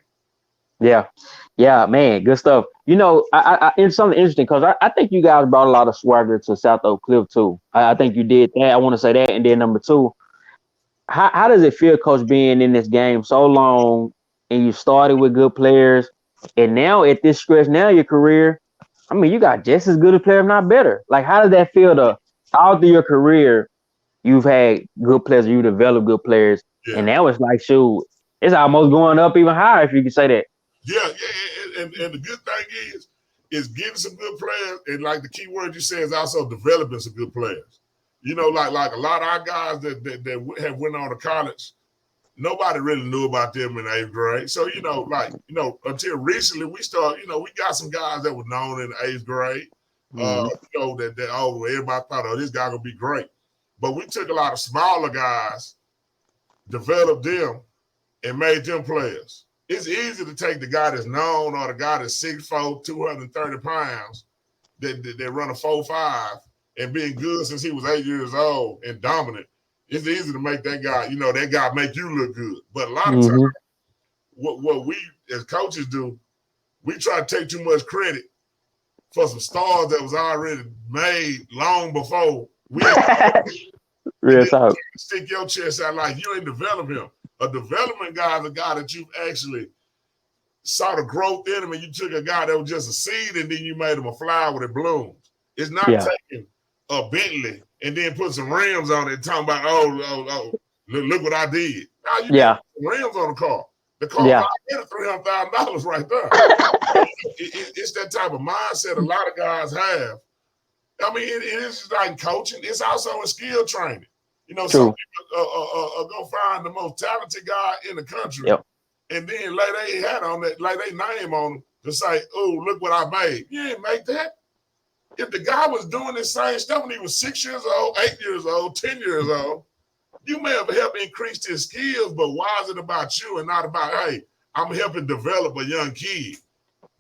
Yeah, man, good stuff. It's something interesting because I think you guys brought a lot of swagger to South Oak Cliff too. I think you did that. I want to say that. And then number 2, how does it feel, Coach, being in this game so long and you started with good players and now at this stretch now your career, I mean, you got just as good a player, if not better. Like, how does that feel to all through your career, you've had good players, you developed good players, and now it's like, shoot, it's almost going up even higher, if you can say that. Yeah. And the good thing is getting some good players, and like the key word you said is also developing some good players. Like a lot of our guys that have went on to college, nobody really knew about them in 8th grade. So, until recently we started, we got some guys that were known in the 8th grade, everybody thought, this guy gonna be great. But we took a lot of smaller guys, developed them, and made them players. It's easy to take the guy that's known or the guy that's 6'4", 230 pounds, that run a 4.5 and being good since he was 8 years old and dominant. It's easy to make that guy, that guy make you look good. But a lot of times, what we as coaches do, we try to take too much credit for some stars that was already made long before. Stick your chest out like you ain't develop him. A development guy is a guy that you've actually saw the growth in him, and you took a guy that was just a seed and then you made him a flower that blooms. It's not taking a Bentley and then put some rims on it and talking about, look what I did. Now you put some rims on the car. The car $300,000 right there. It's that type of mindset a lot of guys have. I mean, it is just like coaching. It's also in skill training. Some people go find the most talented guy in the country and then lay their hat on that, lay their name on him to say, oh, look what I made. You ain't make that. If the guy was doing the same stuff when he was 6 years old, 8 years old, 10 years old, You may have helped increase his skills, but why is it about you and not about, hey, I'm helping develop a young kid?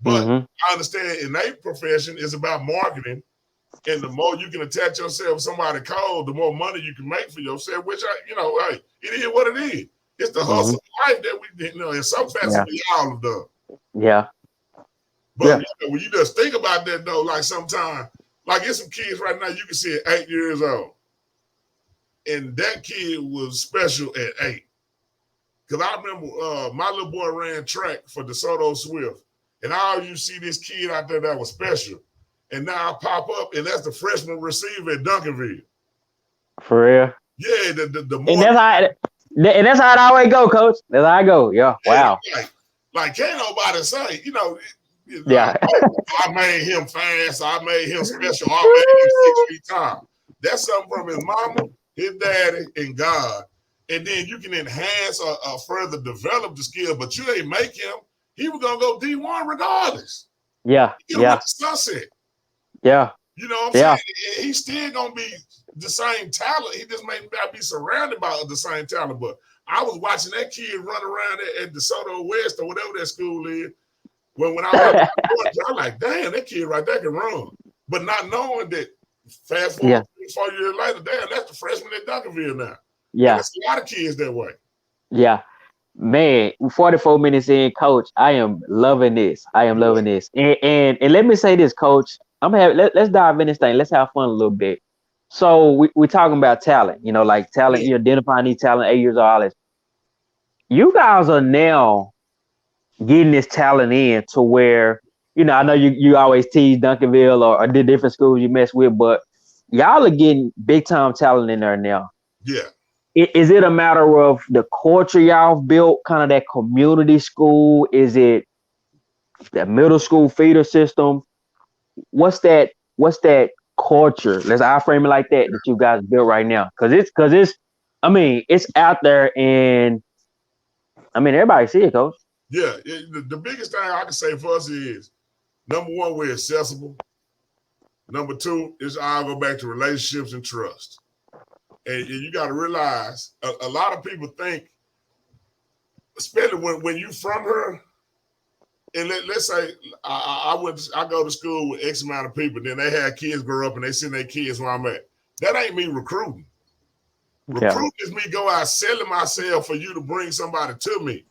But I understand in a profession, it's about marketing. And the more you can attach yourself to somebody cold, the more money you can make for yourself, which, hey, it is what it is. It's the hustle of life that we, in some fashion, we all have done. Yeah. But when you just think about that, though, like sometimes, like there's some kids right now, you can see at 8 years old. And that kid was special at 8. Because I remember my little boy ran track for DeSoto Swift. And I always see this kid out there that was special. And now I pop up, and that's the freshman receiver at Duncanville. For real? Yeah, the more. And that's how it always go, Coach. That's how I go. Yeah. Wow. Like can't nobody say, Yeah. I made him fast. I made him special. I made him 6 feet tall. That's something from his mama, his daddy, and God. And then you can enhance or further develop the skill, but you ain't make him. He was gonna go D1 regardless. Yeah. The sunset. Yeah. You know what I'm saying? He's still gonna be the same talent. He just may not be surrounded by the same talent. But I was watching that kid run around at DeSoto West or whatever that school is. When I was like, damn, that kid right there can run. But not knowing that fast forward 4 years later, damn, that's the freshman at Duncanville now. Yeah. And there's a lot of kids that way. Yeah. Man, 44 minutes in, Coach, I am loving this. Loving this. And let me say this, Coach. Let's dive in this thing. Let's have fun a little bit. So we're talking about talent, like talent, you're identifying these talent, 8 years old, all this. You guys are now getting this talent in to where, I know you always tease Duncanville or the different schools you mess with, but y'all are getting big time talent in there now. Yeah. Is it a matter of the culture y'all built, kind of that community school? Is it that middle school feeder system? What's that culture? I frame it like that you guys built right now. Cause it's out there and everybody see it, Coach. Yeah. The biggest thing I can say for us is, number one, we're accessible. Number two, is I'll go back to relationships and trust. And you got to realize a lot of people think, especially when you from her, and let's say I go to school with X amount of people, then they have kids grow up and they send their kids where I'm at. That ain't me recruiting. Recruiting is me go out selling myself for you to bring somebody to me.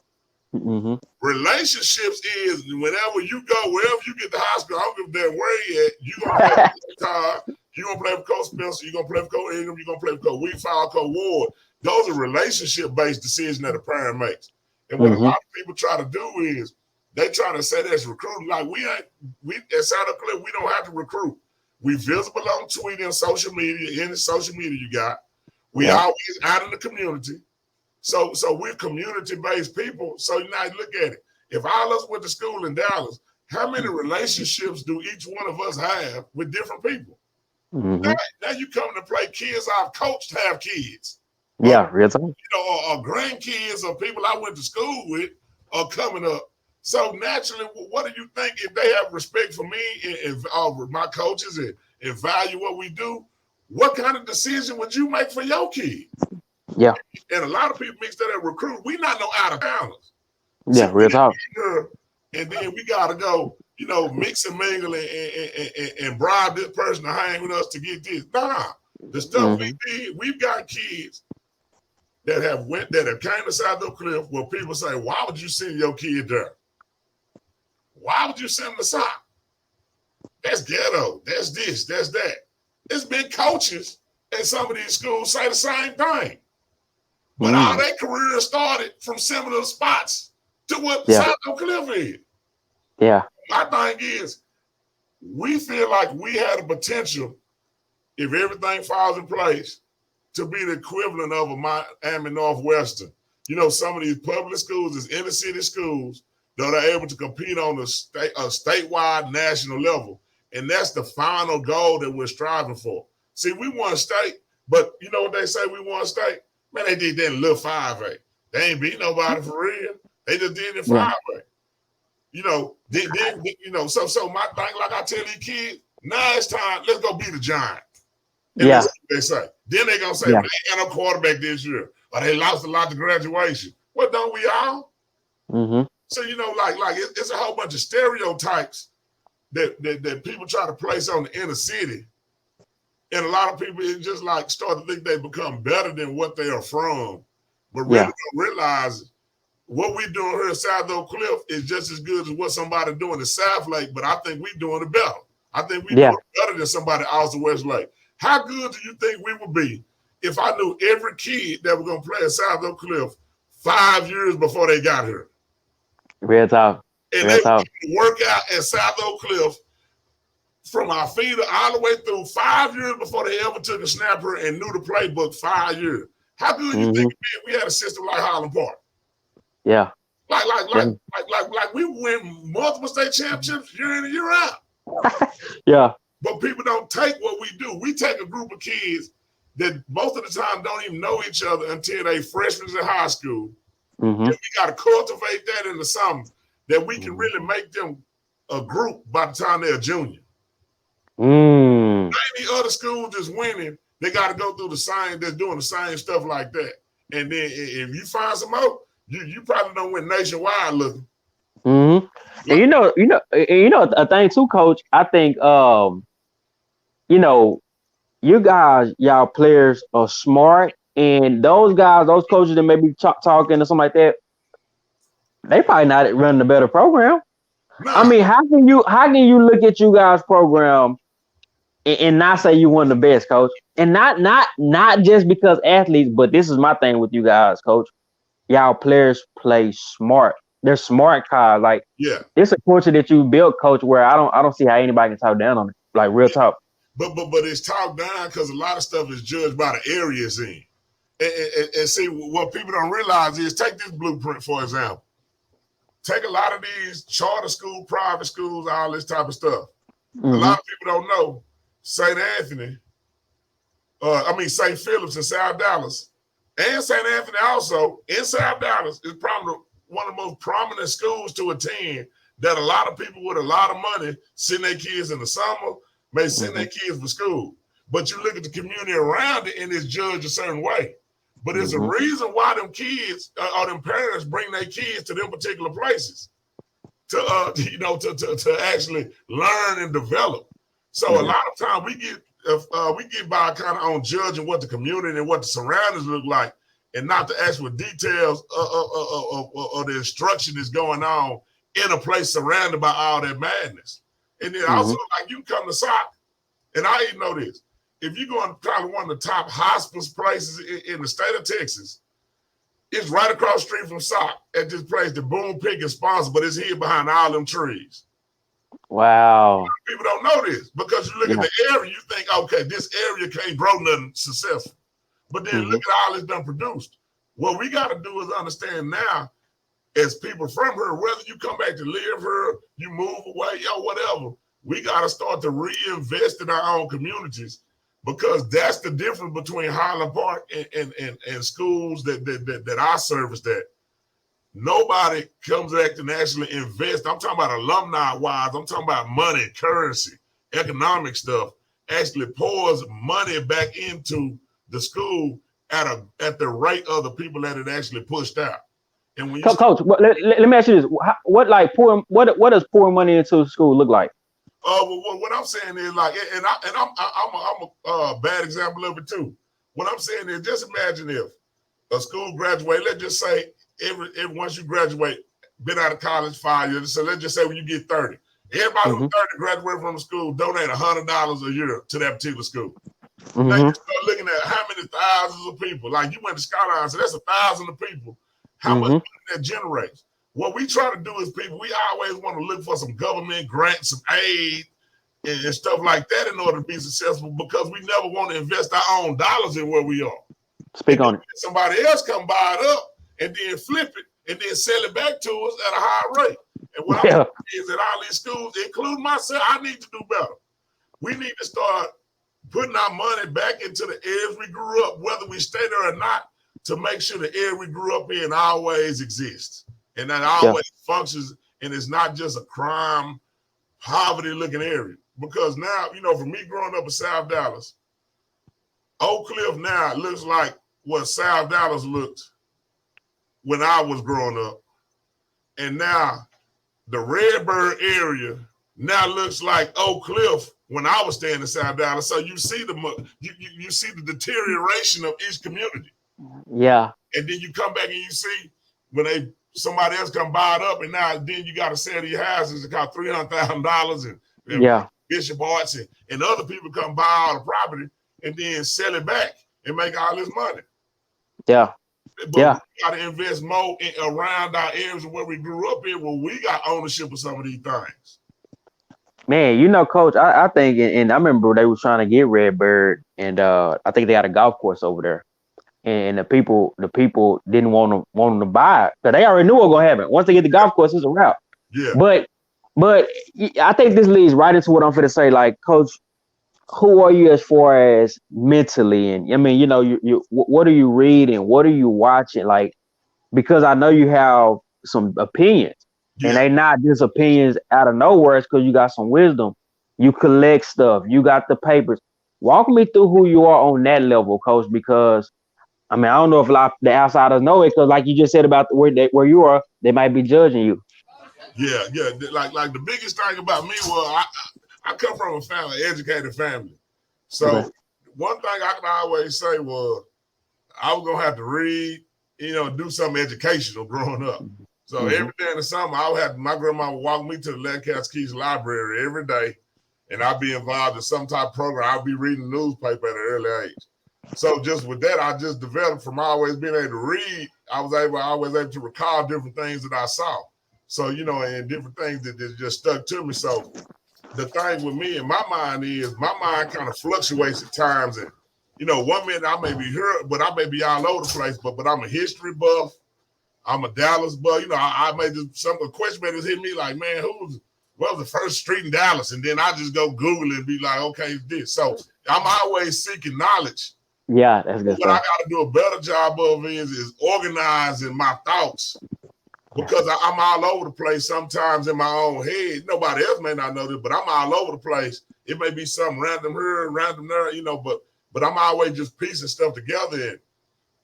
Mm-hmm. Relationships is whenever you go, wherever you get to high school, I don't give a damn where you at, you gonna play with Todd, you gonna play with Coach Spencer, you gonna play with Coach Ingram, you gonna play with Coach Weedfall, Coach Ward. Those are relationship-based decisions that a parent makes. And what a lot of people try to do is they try to say that's recruiting. Like we at South Cliff, we don't have to recruit. We visible on Twitter and social media, any social media you got. We always out in the community. So we're community-based people. So now look at it. If all of us went to school in Dallas, how many relationships do each one of us have with different people? Mm-hmm. Now you come to play kids I've coached have kids. Yeah, real time. Or grandkids or people I went to school with are coming up. So naturally, what do you think if they have respect for me and my coaches and value what we do? What kind of decision would you make for your kids? Yeah. And a lot of people mix that at recruit. We not no out of towners. Yeah, real talk. And then we gotta go, mix and mingle and bribe this person to hang with us to get this. Nah, the stuff we did, we've got kids that have came to South Oak Cliff where people say, why would you send your kid there? Why would you send them to South? That's ghetto. That's this. That's that. There's been coaches at some of these schools say the same thing. But all their careers started from similar spots to what South Oak Cliff is. Yeah. My thing is, we feel like we had a potential, if everything falls in place, to be the equivalent of a Miami Northwestern. Some of these public schools is inner city schools that are able to compete on a statewide national level. And that's the final goal that we're striving for. See, we won state, but you know what they say we won state? Man, they did that in little 5A. They ain't beat nobody for real. They just did it in 5A. So my thing, like I tell these kids, now it's time, let's go beat the Giants. And Yeah. that's what they say. Then they're going to say, Yeah. well, they ain't no quarterback this year, or they lost a lot to graduation. Well, don't we all? Mm-hmm. So, like it's a whole bunch of stereotypes that people try to place on the inner city. And a lot of people just like start to think they become better than what they are from. But really don't realize what we're doing here at South Oak Cliff is just as good as what somebody doing at South Lake, but I think we're doing it better. I think we're doing it better than somebody else at West Lake. How good do you think we would be if I knew every kid that was going to play at South Oak Cliff 5 years before they got here? Real talk. And they would work out at South Oak Cliff from our feeder all the way through 5 years before they ever took a snapper and knew the playbook 5 years. How good you think it'd be if we had a system like Highland Park? Yeah. Like we win multiple state championships year in and year out. Yeah. But people don't take what we do. We take a group of kids that most of the time don't even know each other until they freshmen in high school. Mm-hmm. And we got to cultivate that into something that we can really make them a group by the time they're a junior. Any other school that's winning, they got to go through the same, that's doing the same stuff like that. And then if you find some more, you probably don't win nationwide looking. Mm-hmm. And you know a thing too, Coach. I think you guys, y'all players are smart, and those guys, those coaches that may be talking or something like that, they probably not running a better program. Nah. I mean, how can you look at you guys' program and not say you one of the best, Coach? And not just because athletes, but this is my thing with you guys, Coach. Y'all players play smart. They're smart guys. Like, it's a culture that you built, Coach, where I don't see how anybody can talk down on it. Like, real talk. But it's talked down because a lot of stuff is judged by the area it's in. And see, what people don't realize is, take this blueprint, for example. Take a lot of these charter school, private schools, all this type of stuff. Mm-hmm. A lot of people don't know St. Phillips in South Dallas, and St. Anthony also in South Dallas is probably one of the most prominent schools to attend, that a lot of people with a lot of money send their kids in the summer, may send their kids for school. But you look at the community around it and it's judged a certain way. But there's a reason why them kids or them parents bring their kids to them particular places to actually learn and develop. So a lot of time we get by kind of on judging what the community and what the surroundings look like, and not the actual details of the instruction that's going on in a place surrounded by all that madness. And then also, like, you come to soccer, and I even know this. If you're going to probably one of the top hospice places in the state of Texas, it's right across the street from SOC at this place that Boone Pickens is sponsored, but it's hid behind all them trees. Wow. People don't know this because you look at the area, you think, okay, this area can't grow nothing successful. But then look at all it's done produced. What we got to do is understand now, as people from here, whether you come back to live here, you move away, whatever, we got to start to reinvest in our own communities, because that's the difference between Highland Park and schools that I service, that nobody comes back to actually invest. I'm talking about alumni-wise. I'm talking about money, currency, economic stuff, actually pours money back into the school at the rate of the people that it actually pushed out. And when Coach, let me ask you this: what does pouring money into school look like? What I'm saying is, like, and I'm a bad example of it too. What I'm saying is, just imagine if a school graduate. Let's just say every once you graduate, been out of college 5 years. So let's just say when you get 30, everybody who's 30 graduate from the school donate $100 a year to that particular school. Now you start looking at how many thousands of people. Like, you went to Skyline, so that's 1,000 of people. How much money that generates? What we try to do is, people, we always want to look for some government grants, some aid, and stuff like that in order to be successful, because we never want to invest our own dollars in where we are. Speak on it. Somebody else come buy it up and then flip it and then sell it back to us at a high rate. And what I'm saying is that all these schools, including myself, I need to do better. We need to start putting our money back into the areas we grew up, whether we stay there or not, to make sure the area we grew up in always exists. And that always functions, and it's not just a crime, poverty-looking area. Because now, for me growing up in South Dallas, Oak Cliff now looks like what South Dallas looked when I was growing up. And now the Redbird area now looks like Oak Cliff when I was staying in South Dallas. So you see you see the deterioration of each community. Yeah. And then you come back and you see when somebody else come buy it up, and now then you got to sell these houses that cost $300,000 and Bishop Arts and other people come buy all the property and then sell it back and make all this money. Yeah. But we got to invest more around our areas where we grew up in, where we got ownership of some of these things. Man, Coach, I think, and I remember they were trying to get Redbird, and I think they had a golf course over there, and the people didn't want them to buy it because they already knew what was gonna happen. Once they get the golf course, it's a wrap. Yeah. But I think this leads right into what I'm going to say. Like, Coach, who are you as far as mentally? And I mean, you what are you reading? What are you watching? Like, because I know you have some opinions. Yeah. And they not just opinions out of nowhere. It's because you got some wisdom. You collect stuff. You got the papers. Walk me through who you are on that level, Coach, because, I mean, I don't know if a lot of the outsiders know it because, like you just said about where you are, they might be judging you. Yeah. Like the biggest thing about me was I come from a educated family. So one thing I can always say was I was going to have to read, do something educational growing up. So every day in the summer, my grandma would walk me to the Lancaster Library every day, and I'd be involved in some type of program. I'd be reading the newspaper at an early age. So just with that, I just developed from always being able to read. I was always able to recall different things that I saw. So, and different things that just stuck to me. So the thing with me in my mind is my mind kind of fluctuates at times. And, 1 minute I may be here, but I may be all over the place, but I'm a history buff. I'm a Dallas buff. I may just, a question may just hit me like, man, what was the first street in Dallas? And then I just go Google it and be like, okay, this. So I'm always seeking knowledge. Yeah, that's good. What I got to do a better job of is organizing my thoughts. Because I'm all over the place sometimes in my own head. Nobody else may not know this, but I'm all over the place. It may be something random here, random there, but I'm always just piecing stuff together.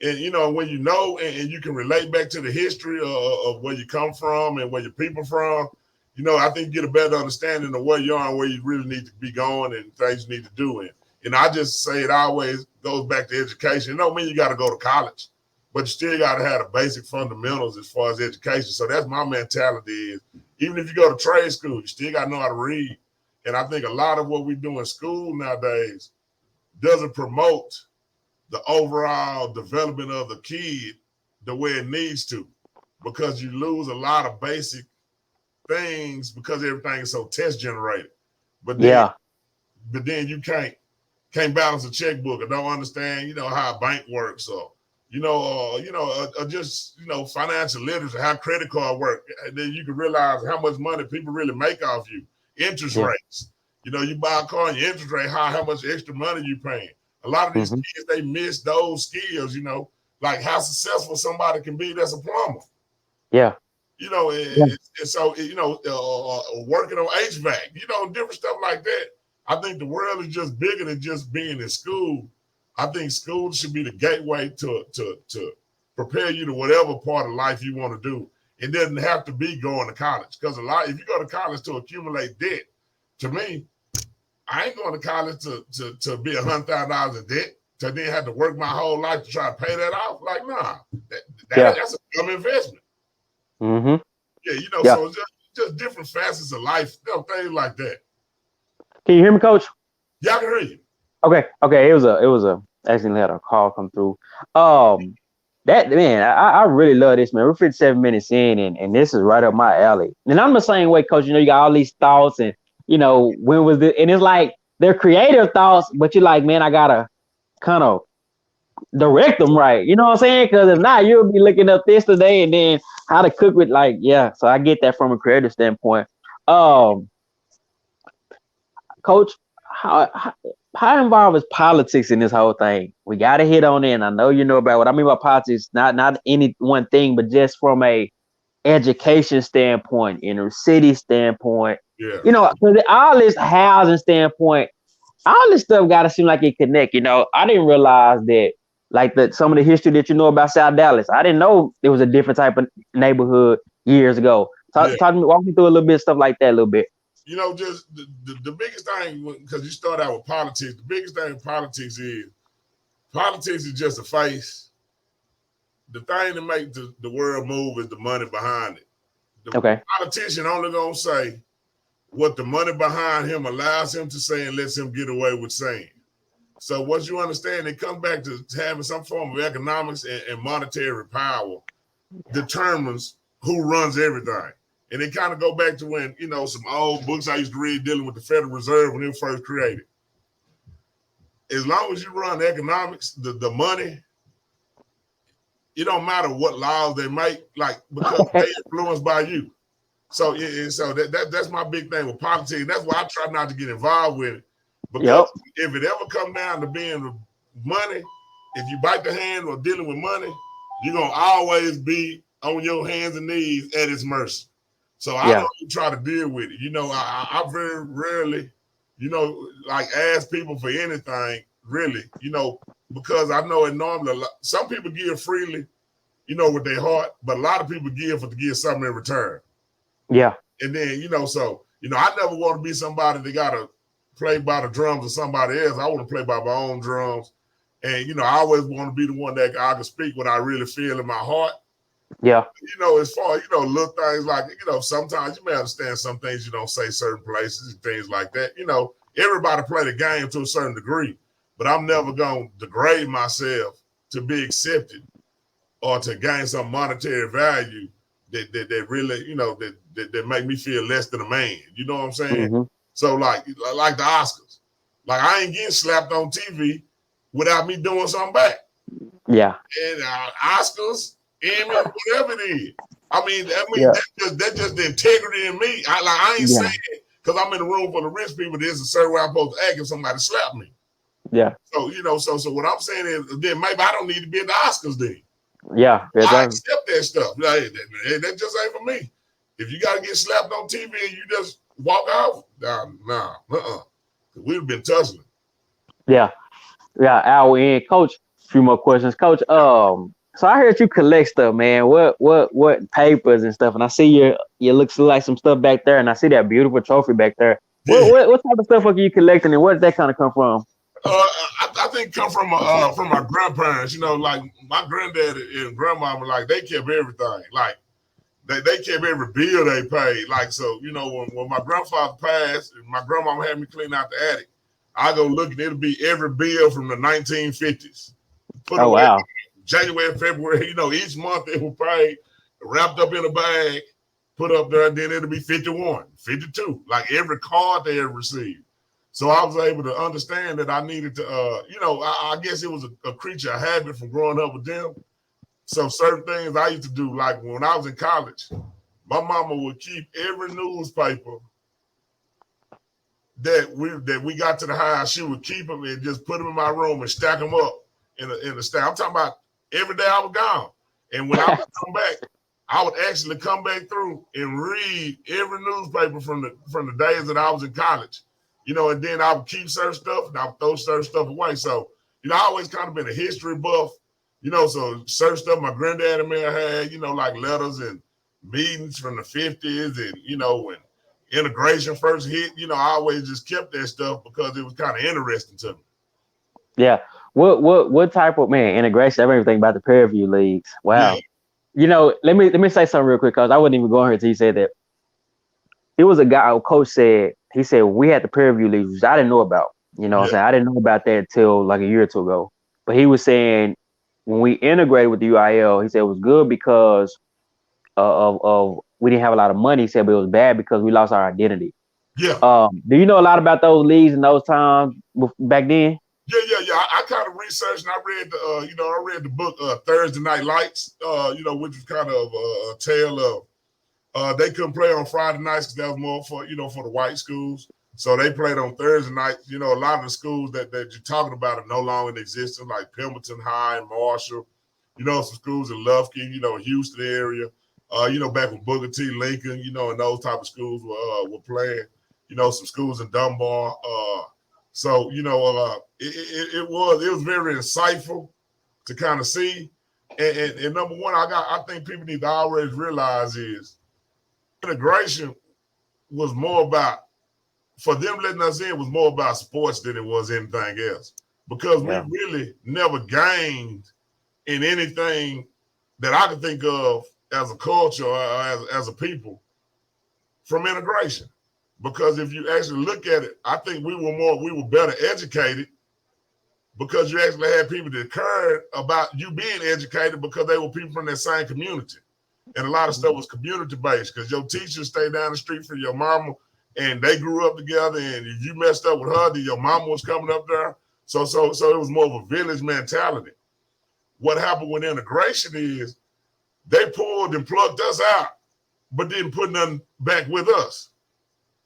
And when and you can relate back to the history of where you come from and where your people from, I think you get a better understanding of where you are and where you really need to be going and things you need to do. And I just say it always goes back to education. It don't mean you got to go to college. But you still got to have the basic fundamentals as far as education. So that's my mentality is even if you go to trade school, you still got to know how to read. And I think a lot of what we do in school nowadays doesn't promote the overall development of the kid the way it needs to, because you lose a lot of basic things because everything is so test generated. But then you can't balance a checkbook or don't understand, how a bank works or just financial literacy, how credit card work, and then you can realize how much money people really make off you. Interest rates, you buy a car and your interest rate high, how much extra money you paying. A lot of these kids, they miss those skills, like how successful somebody can be that's a plumber. Yeah. And so working on HVAC, different stuff like that. I think the world is just bigger than just being in school. I think school should be the gateway to prepare you to whatever part of life you want to do. It doesn't have to be going to college, because if you go to college to accumulate debt, to me, I ain't going to college to be $100,000 in debt to then have to work my whole life to try to pay that off. Like, nah, that's a dumb investment. Mm-hmm. Yeah, so it's just different facets of life, things like that. Can you hear me, Coach? Yeah, I can hear you. Okay. It was a accidentally had a call come through. That man, I really love this, man. We're 57 minutes in, and this is right up my alley. And I'm the same way, Coach. You got all these thoughts, and when was this? And it's like they're creative thoughts, but you're like, man, I gotta kind of direct them right. You know what I'm saying? Because if not, you'll be looking up this today, and then how to cook with So I get that from a creative standpoint. Coach, how involved is politics in this whole thing? We got to hit on it. And I know you know about what I mean by politics, not any one thing, but just from a education standpoint, city standpoint, because all this housing standpoint, all this stuff gotta seem like it connect. You know, I didn't realize that like some of the history that you know about South Dallas. I didn't know it was a different type of neighborhood years ago. Talk to me, walk me through a little bit of stuff like that a little bit. You know, just the biggest thing, because you start out with politics, the biggest thing in politics is just a face. The thing that makes the world move is the money behind it. The politician only gonna say what the money behind him allows him to say and lets him get away with saying. So once you understand, it comes back to having some form of economics and monetary power determines who runs everything. And it kind of go back to when, you know, some old books I used to read dealing with the Federal Reserve when it was first created. As long as you run economics, the money, it don't matter what laws they make, like, because they're influenced by you. So that's my big thing with politics. That's why I try not to get involved with it. Because if it ever come down to being money, if you bite the hand or dealing with money, you're going to always be on your hands and knees at its mercy. So I don't even try to deal with it. You know, I very rarely, you know, like ask people for anything, really, you know, because I know it normally, some people give freely, you know, with their heart, but a lot of people give to give something in return. Yeah. And then, you know, so, you know, I never want to be somebody that got to play by the drums of somebody else. I want to play by my own drums. And, you know, I always want to be the one that I can speak what I really feel in my heart. Yeah. You know, as far, you know, little things like, you know, sometimes you may understand some things you don't say certain places and things like that. You know, everybody play the game to a certain degree, but I'm never going to degrade myself to be accepted or to gain some monetary value that really, you know, that make me feel less than a man. You know what I'm saying? Mm-hmm. So like the Oscars, like I ain't getting slapped on TV without me doing something back. Yeah. And Oscars, Emmy, whatever it is. I mean, that's just the integrity in me. I ain't saying it because I'm in the room for the rich people. There's a certain way I'm supposed to act if somebody slap me. Yeah. So, you know, so what I'm saying is then maybe I don't need to be in the Oscars then. Yeah. I accept that stuff. That just ain't for me. If you got to get slapped on TV and you just walk off, nah. We've been tussling. Yeah. Yeah. Hour in. Coach, a few more questions. Coach, so I heard you collect stuff, man. What papers and stuff? And I see you looks like some stuff back there, and I see that beautiful trophy back there. Yeah. What type of stuff are you collecting, and where did that kind of come from? I think come from my grandparents. You know, like my granddad and grandmama, like they kept everything. Like they kept every bill they paid. Like, so, you know, when my grandfather passed, and my grandmama had me clean out the attic, I go look and it'll be every bill from the 1950s. Put away. Wow. January, February, you know, each month it was paid, wrapped up in a bag, put up there, and then it'll be 51, 52, like every card they ever received. So I was able to understand that I needed to, you know, I guess it was a creature of habit from growing up with them. So certain things I used to do, like when I was in college, my mama would keep every newspaper that we got to the house. She would keep them and just put them in my room and stack them up in the stack. I'm talking about every day I was gone. And when I would come back, I would actually come back through and read every newspaper from the days that I was in college. You know, and then I would keep certain stuff and I would throw certain stuff away. So, you know, I always kind of been a history buff, you know, so certain stuff my granddad and me had, you know, like letters and meetings from the 50s and, you know, when integration first hit, you know, I always just kept that stuff because it was kind of interesting to me. Yeah. What type of, man, integration, everything about the peer review leagues. Wow. Yeah. You know, let me say something real quick, because I wasn't even going here until you said that. It was a guy, a coach said, he said, we had the peer review leagues, which I didn't know about. You know what I'm saying? I didn't know about that until like a year or two ago. But he was saying when we integrated with the UIL, he said it was good because of we didn't have a lot of money. He said, but it was bad because we lost our identity. Yeah. Do you know a lot about those leagues in those times back then? Yeah. I kind of researched and I read the book Thursday Night Lights, you know, which was kind of a tale of they couldn't play on Friday nights because that was more for, you know, for the white schools. So they played on Thursday nights. You know, a lot of the schools that you're talking about are no longer in existence, like Pemberton High and Marshall, you know, some schools in Lufkin, you know, Houston area, you know, back when Booker T. Lincoln, you know, and those type of schools were playing, you know, some schools in Dunbar. So, it was very insightful to kind of see. And number one, I think people need to always realize is integration was more about, for them letting us in was more about sports than it was anything else. Because we really never gained in anything that I can think of as a culture or as a people from integration. Because if you actually look at it, I think we were better educated because you actually had people that cared about you being educated because they were people from that same community. And a lot of stuff was community based because your teachers stayed down the street from your mama and they grew up together. And if you messed up with her, then your mama was coming up there. So it was more of a village mentality. What happened with integration is they pulled and plucked us out, but didn't put nothing back with us.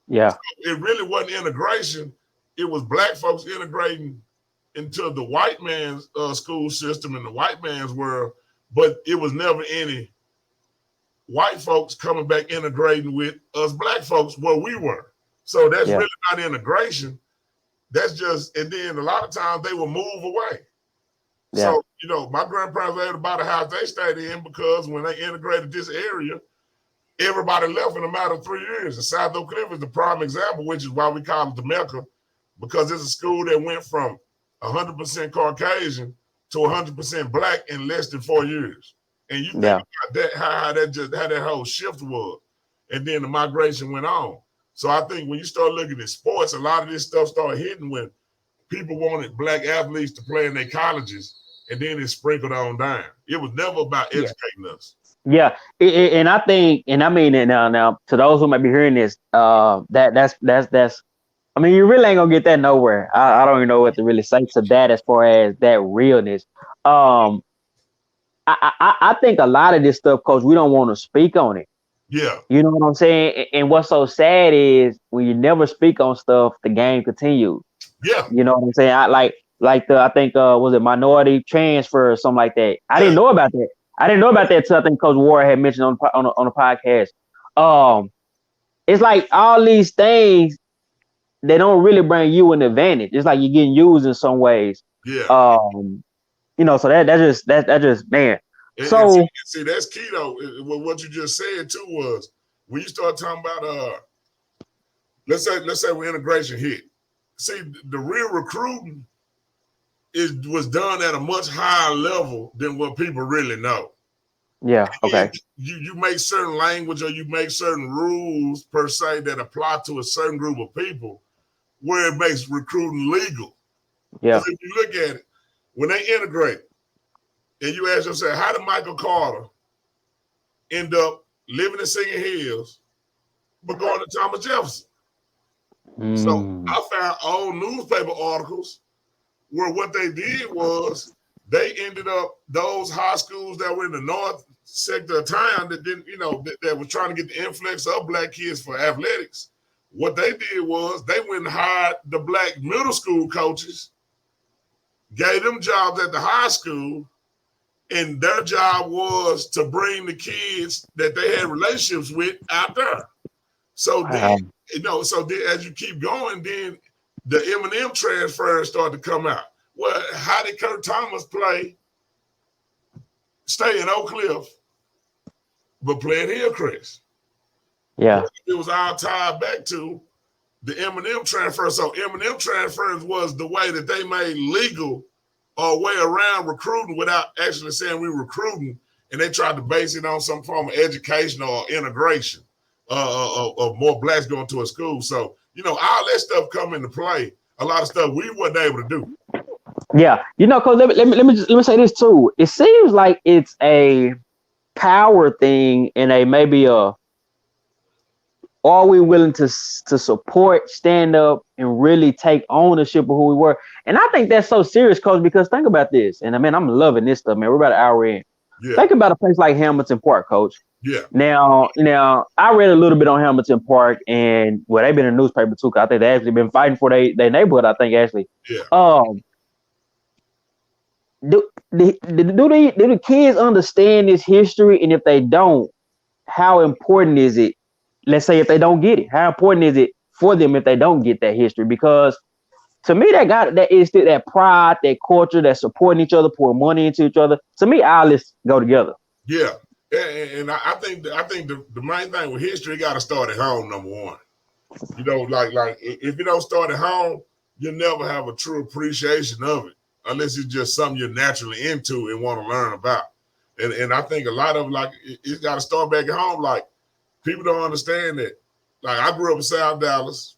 Yeah. So it really wasn't integration. It was black folks integrating into the white man's school system and the white man's world, but it was never any white folks coming back integrating with us black folks where we were. So that's really not integration. That's just, and then a lot of times they will move away. Yeah. So, my grandparents were able to buy the house they stayed in because when they integrated this area, everybody left in a matter of 3 years. And South Oak Cliff is the prime example, which is why we call it the Mecca, because it's a school that went from 100% Caucasian to 100% black in less than 4 years. And you think about that, how that whole shift was. And then the migration went on. So I think when you start looking at sports, a lot of this stuff started hitting when people wanted black athletes to play in their colleges, and then it sprinkled on down. It was never about educating us. Yeah, and I think, and I mean it now to those who might be hearing this, that's. I mean, you really ain't gonna get that nowhere. I don't even know what to really say to that as far as that realness. I think a lot of this stuff, Coach, we don't want to speak on it. Yeah. You know what I'm saying? And what's so sad is when you never speak on stuff, the game continues. Yeah. You know what I'm saying? I think was it minority transfer or something like that? I didn't know about that. I didn't know about that till I think Coach Ward had mentioned on the podcast. It's like all these things, they don't really bring you an advantage. It's like you're getting used in some ways. Yeah. So that's just man. And see, that's key though. What you just said too was when you start talking about let's say when integration hit. See, the real recruiting was done at a much higher level than what people really know. Yeah. Okay. You make certain language or you make certain rules per se that apply to a certain group of people where it makes recruiting legal. Yeah. Because if you look at it, when they integrate, and you ask yourself, how did Michael Carter end up living in Singing Hills but going to Thomas Jefferson? So I found old newspaper articles where what they did was they ended up, those high schools that were in the north sector of town that didn't, that were trying to get the influx of black kids for athletics. What they did was they went and hired the black middle school coaches, gave them jobs at the high school, and their job was to bring the kids that they had relationships with out there. So then, as you keep going, then the M&M transfers start to come out. Well, how did Kurt Thomas stay in Oak Cliff, but play at Hillcrest? Yeah. It was all tied back to the M&M transfer. So M&M transfers was the way that they made legal a way around recruiting without actually saying we were recruiting, and they tried to base it on some form of education or integration of more blacks going to a school. So, all that stuff come into play. A lot of stuff we wasn't able to do. Yeah, because let me say this too. It seems like it's a power thing and are we willing to support, stand up, and really take ownership of who we were? And I think that's so serious, Coach, because think about this. And I'm loving this stuff, man. We're about an hour in. Yeah. Think about a place like Hamilton Park, Coach. Yeah. Now, I read a little bit on Hamilton Park, and they've been in the newspaper too. Cause I think they actually been fighting for their neighborhood. I think actually. Yeah. Do the kids understand this history? And if they don't, how important is it? Let's say if they don't get it, how important is it for them if they don't get that history? Because to me, that is that pride, that culture, that supporting each other, pouring money into each other. To me, all this go together. Yeah. And I think the main thing with history, got to start at home, number one. You know, like if you don't start at home, you'll never have a true appreciation of it unless it's just something you're naturally into and want to learn about. And I think a lot of it's got to start back at home. Like people don't understand that. Like I grew up in South Dallas.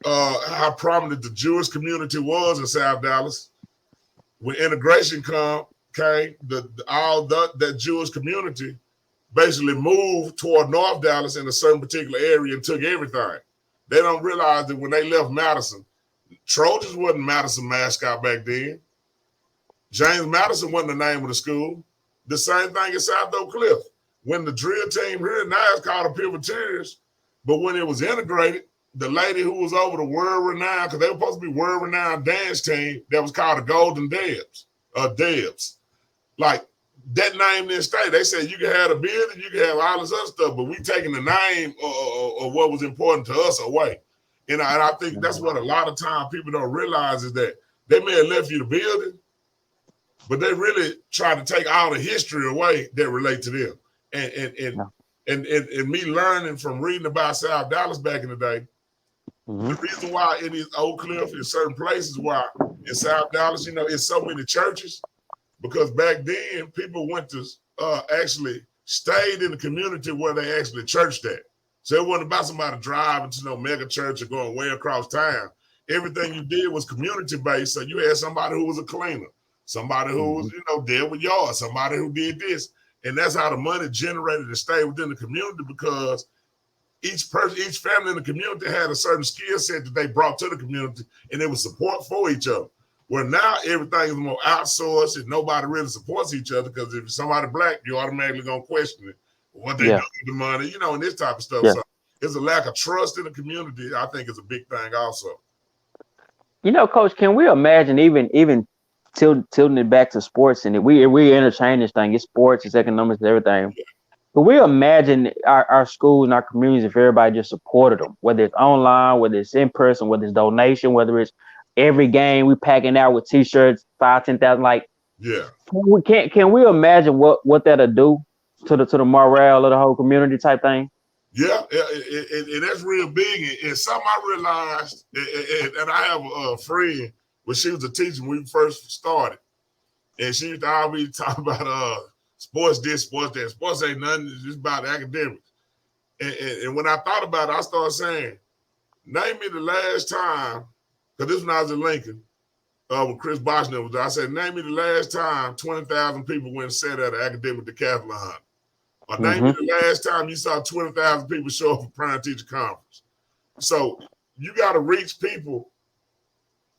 How prominent the Jewish community was in South Dallas. When integration came, that Jewish community basically moved toward North Dallas in a certain particular area and took everything. They don't realize that when they left Madison, Trojans wasn't Madison mascot back then. James Madison wasn't the name of the school. The same thing in South Oak Cliff. When the drill team here now is called the Pivoteers, but when it was integrated, the lady who was over the world-renowned, because they were supposed to be world-renowned dance team, that was called the Golden Debs, Debs. Like, that name didn't stay. They said you can have the building, you can have all this other stuff, but we taking the name of what was important to us away. And I think that's what a lot of time people don't realize is that they may have left you the building, but they really try to take all the history away that relate to them. And me learning from reading about South Dallas back in the day, the reason why in these Oak Cliff, in certain places, why in South Dallas, you know, it's so many churches, because back then people went to actually stayed in the community where they actually churched at. So it wasn't about somebody driving to no mega church or going way across town. Everything you did was community based. So you had somebody who was a cleaner, somebody who was, you know, dead with yards, somebody who did this. And that's how the money generated and stayed within the community, because each person, each family in the community had a certain skill set that they brought to the community, and there was support for each other. Where now everything is more outsourced and nobody really supports each other, because if somebody black, you're automatically going to question it, what they do with the money, you know, and this type of stuff. So there's a lack of trust in the community, I think, is a big thing also. You know, Coach, can we imagine even tilting it back to sports, and we interchange this thing, it's sports, it's economics, it's everything. But we imagine our schools and our communities, if everybody just supported them, whether it's online, whether it's in person, whether it's donation, whether it's every game we packing out with T-shirts, 5,000-10,000. Like, can we imagine what that'll do to the morale of the whole community type thing? Yeah, and that's real big. And something I realized, and I have a friend, when she was a teacher when we first started, and she used to always talk about sports this, sports that. Sports ain't nothing, it's just about academics. And when I thought about it, I started saying, name me the last time, because this when I was in Lincoln, when Chris Boshner was there, I said, name me the last time 20,000 people went and sat at an academic decathlon hunt. Or name me the last time you saw 20,000 people show up for Parent Teacher Conference. So you got to reach people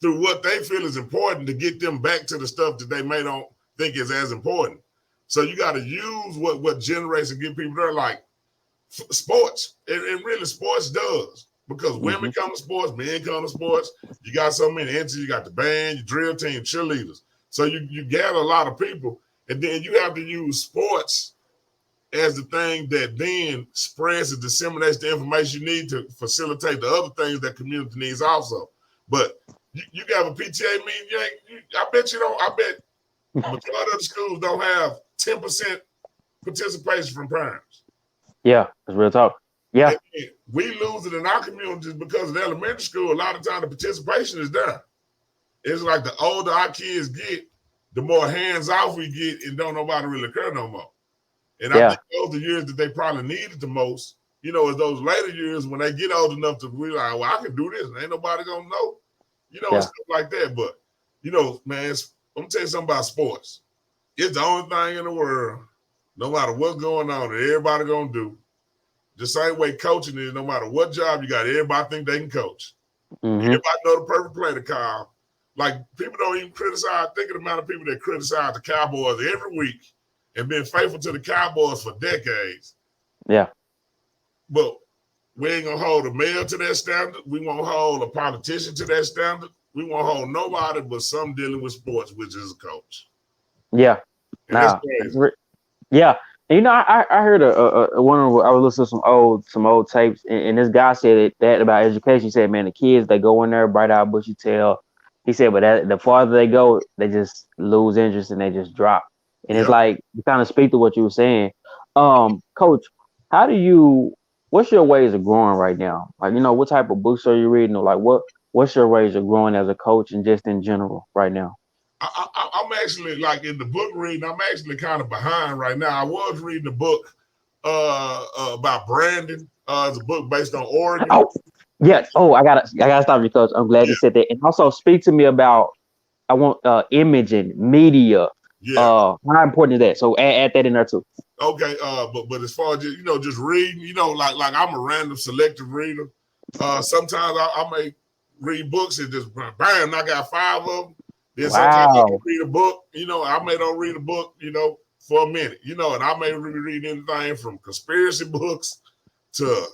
through what they feel is important to get them back to the stuff that they may don't think is as important. So you got to use what generates and get people there, like sports. And really sports does, because women come to sports, men come to sports. You got so many entities. You got the band, your drill team, cheerleaders. So you gather a lot of people, and then you have to use sports as the thing that then spreads and disseminates the information you need to facilitate the other things that community needs also. But you got a PTA meeting, I bet majority of the schools don't have 10% participation from parents. Yeah, that's real talk. Yeah. And we lose it in our communities because in elementary school, a lot of time the participation is there. It's like the older our kids get, the more hands off we get, and don't nobody really care no more. And I think those are the years that they probably needed the most, you know, is those later years when they get old enough to realize, well, I can do this, and ain't nobody gonna know, you know, and stuff like that. But, you know, man, I'm gonna tell you something about sports. It's the only thing in the world, no matter what's going on, that everybody gonna do. The same way coaching is, no matter what job you got, everybody think they can coach. Everybody know the perfect play to call. Like, people don't even criticize, think of the amount of people that criticize the Cowboys every week and been faithful to the Cowboys for decades. Yeah. But we ain't gonna hold a mayor to that standard. We won't hold a politician to that standard. We won't hold nobody but some dealing with sports, which is a coach. Yeah. And You know, I heard I was listening to some old tapes, and this guy said that about education. He said, man, the kids, they go in there, bright eyed, bushy tail. He said, but the farther they go, they just lose interest and they just drop. And it's Yeah. like, you kind of speak to what you were saying. Coach, what's your ways of growing right now? Like, you know, what type of books are you reading, or like what's your ways of growing as a coach and just in general right now? I'm actually, like, in the book reading, I'm actually kind of behind right now. I was reading a book about branding. It's a book based on Oregon. Oh, yeah. Oh, I gotta stop you, Coach. I'm glad you said that. And also speak to me about, I want imaging, media. Yeah. How important is that? So add that in there too. Okay. But as far as just reading, like I'm a random selective reader. Sometimes I may read books and just bam, I got 5 of them. Then sometimes I can read a book. I may don't read a book, for a minute, and I may read anything from conspiracy books to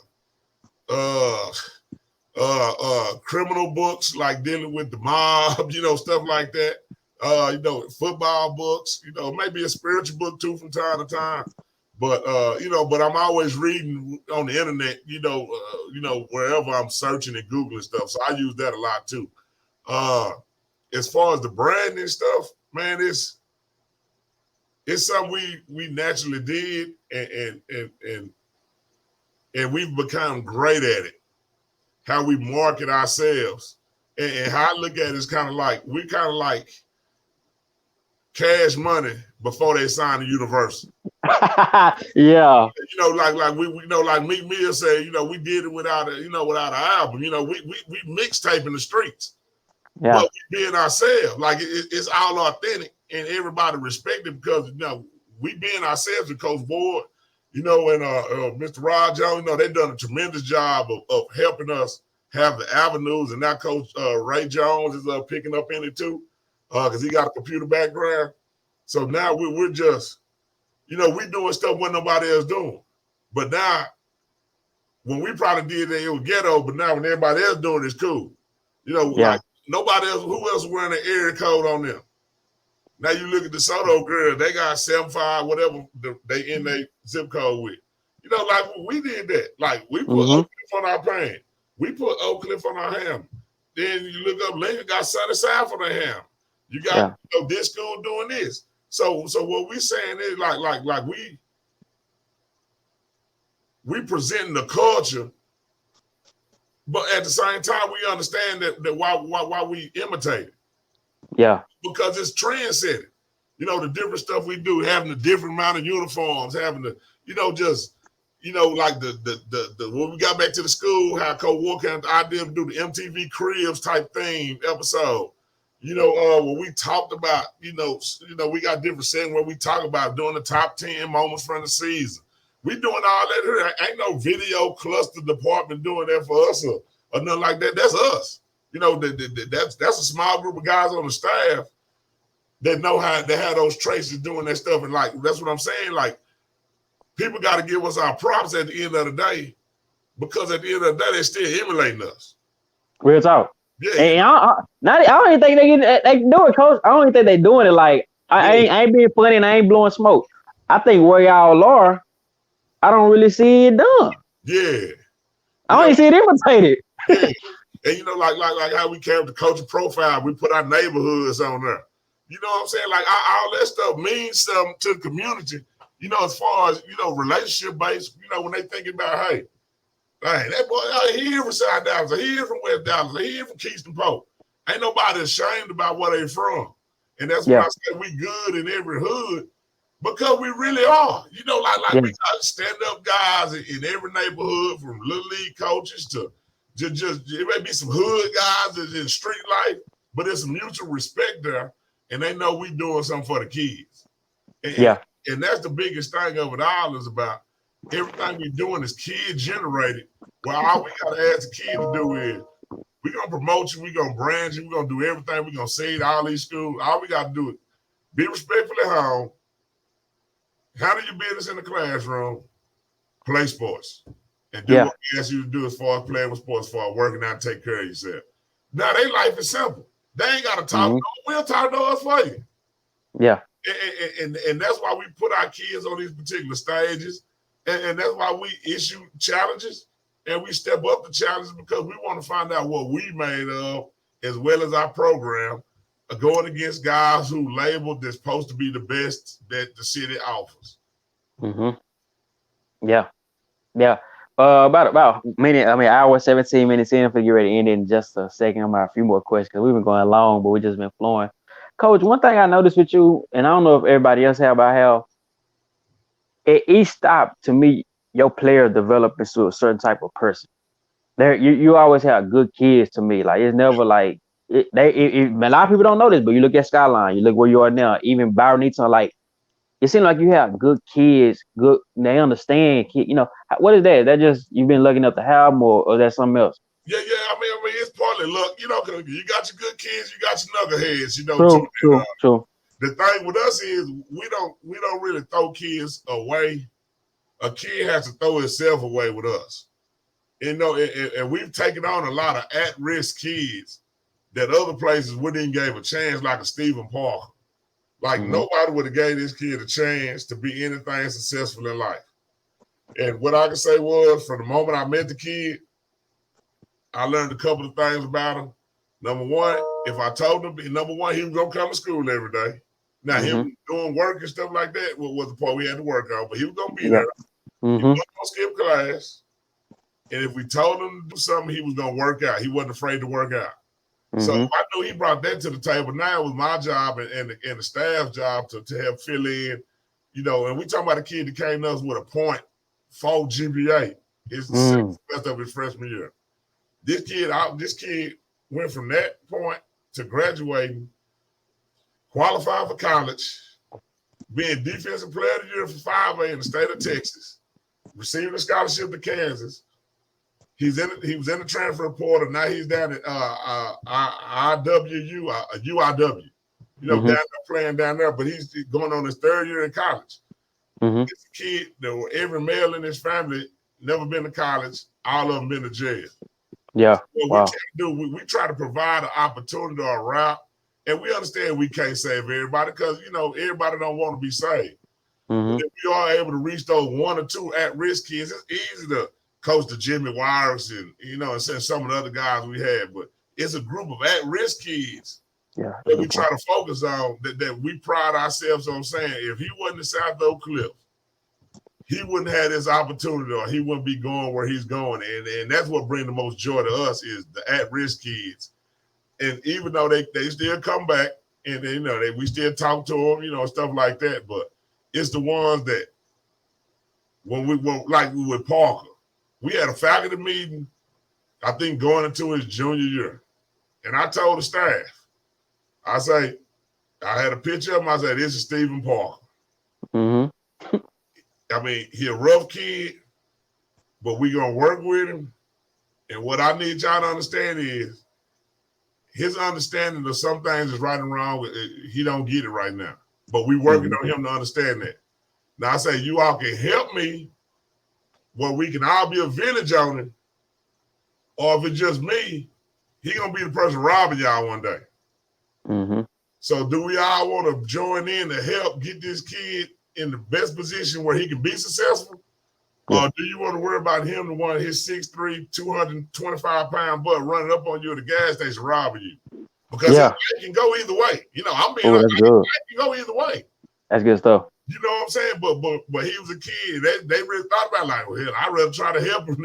criminal books, like dealing with the mob, stuff like that. Football books, maybe a spiritual book too from time to time. But but I'm always reading on the internet, wherever I'm searching and Googling stuff. So I use that a lot too. As far as the branding stuff, man, it's something we naturally did, and we've become great at it. How we market ourselves, and how I look at it is kind of like Cash Money before they signed the Universal. Yeah. Like we like Meek Mill said, we did it without an album. We mixtape in the streets. Yeah. But we being ourselves, like it's all authentic, and everybody respect it because we being ourselves with Coach Boyd, and Mr. Rod Jones. They've done a tremendous job of helping us have the avenues, and now Coach Ray Jones is picking up in it too, because he got a computer background. So now we're just, we doing stuff when nobody else doing. But now, when we probably did it was ghetto, but now when everybody else doing it, it's cool. Like nobody else, who else wearing an area code on them? Now you look at the Soto girl, they got 75, whatever they in their zip code with. Like we did that. Like we put Oak Cliff on our pants. We put Oak Cliff on our ham. Then you look up, Lincoln got Sunnyside for their ham. You got this school doing this. So what we saying is like we presenting the culture, but at the same time we understand that why we imitate it. Yeah. Because it's trend setting. The different stuff we do, having a different amount of uniforms, having the, like the when we got back to the school, how Coach Walker had the idea to do the MTV Cribs type theme episode. When we talked about, we got different segments where we talk about doing the top 10 moments from the season. We doing all that here. Ain't no video cluster department doing that for us or nothing like that. That's us. That's a small group of guys on the staff that know how to have those traces doing that stuff. And like, that's what I'm saying. Like, people got to give us our props at the end of the day, because at the end of the day, they're still emulating us. Real talk. Yeah. And I don't even think they can do it, Coach. I don't even think they're doing it. Like, I ain't being funny and I ain't blowing smoke. I think where y'all are, I don't really see it done. Yeah. I don't even see it imitated. Yeah. And like how we came to coaching profile, we put our neighborhoods on there. You know what I'm saying? Like all that stuff means something to the community. As far as relationship based. When they thinking about, hey, that boy, he here from South Dallas, he here from West Dallas, he here from Keystone Pope. Ain't nobody ashamed about where they from, and that's why I say we good in every hood, because we really are. We got stand up guys in every neighborhood, from little league coaches to. Just it may be some hood guys that's in street life, but there's some mutual respect there, and they know we doing something for the kids. And that's the biggest thing of it all, is about everything we doing is kid generated. Well, all we gotta ask the kid to do is we're gonna promote you, we're gonna brand you, we're gonna do everything, we're gonna say to all these schools. All we gotta do is be respectful at home, handle your business in the classroom, play sports. And do what we ask you to do as far as playing with sports, as far as working out and take care of yourself. Now, their life is simple. They ain't got to talk. We'll talk to us for you. Yeah. And that's why we put our kids on these particular stages, and that's why we issue challenges and we step up the challenges, because we want to find out what we made of, as well as our program, going against guys who labeled that's supposed to be the best that the city offers. Yeah. About a minute. I mean, hour 17 minutes in. For you ready to end in just a second. I'm a few more questions because we've been going long, but we just been flowing. Coach, one thing I noticed with you, and I don't know if everybody else have, but how at each stop, to me, your player develop into a certain type of person. There, you always have good kids to me. Like, it's never like a lot of people don't know this, but you look at Skyline, you look where you are now. Even Byron Eaton, like, it seems like you have good kids. Good, they understand. You know, what is that? That just you've been lucky enough to have them, or that something else? Yeah. I mean, it's partly luck. You know, cause you got your good kids, you got your knuckleheads. You know, True. The thing with us is we don't really throw kids away. A kid has to throw himself away with us. You know, and we've taken on a lot of at-risk kids that other places wouldn't even give a chance, like a Stephen Parker. Like, nobody would have gave this kid a chance to be anything successful in life. And what I can say was, from the moment I met the kid, I learned a couple of things about him. Number one, if I told him, he was going to come to school every day. Now, him doing work and stuff like that was the part we had to work on, but he was going to be there. He wasn't going to skip class. And if we told him to do something, he was going to work out. He wasn't afraid to work out. So I knew he brought that to the table. Now it was my job and the staff's job to help fill in, you know. And we talking about a kid that came to us with a 0.4 GPA. It's the best of his freshman year. This kid went from that point to graduating, qualifying for college, being defensive player of the year for 5A in the state of Texas, receiving a scholarship to Kansas. He was in the transfer portal. Now he's down at UIW, you know, down there playing down there. But he's going on his third year in college. It's a kid that every male in his family never been to college. All of them been to jail. Yeah. What we try to provide an opportunity or a route, and we understand we can't save everybody because, you know, everybody don't want to be saved. But if we are able to reach those one or two at-risk kids, it's easy to coach the Jimmy Wires and, you know, and some of the other guys we had, but it's a group of at-risk kids that we try to focus on, that we pride ourselves on saying, if he wasn't in South Oak Cliff, he wouldn't have this opportunity, or he wouldn't be going where he's going. And that's what brings the most joy to us, is the at-risk kids. And even though they still come back and, you know, we still talk to them, you know, stuff like that, but it's the ones that when we were like we with Parker, we had a faculty meeting, I think going into his junior year. And I told the staff, I had a picture of him. I said, this is Stephen Parker. I mean, he a rough kid, but we going to work with him. And what I need y'all to understand is his understanding of some things is right and wrong. He don't get it right now. But we working on him to understand that. Now I say, you all can help me where we can all be a village on it, or if it's just me, he gonna be the person robbing y'all one day. So do we all want to join in to help get this kid in the best position where he can be successful? Or do you want to worry about him, the one his 6'3", 225-pound butt running up on you at the gas station robbing you? Because it can go either way. You know, I'm being it can go either way. That's good stuff. You know what I'm saying? But he was a kid. They really thought about, like, well, hell, I'd rather try to help him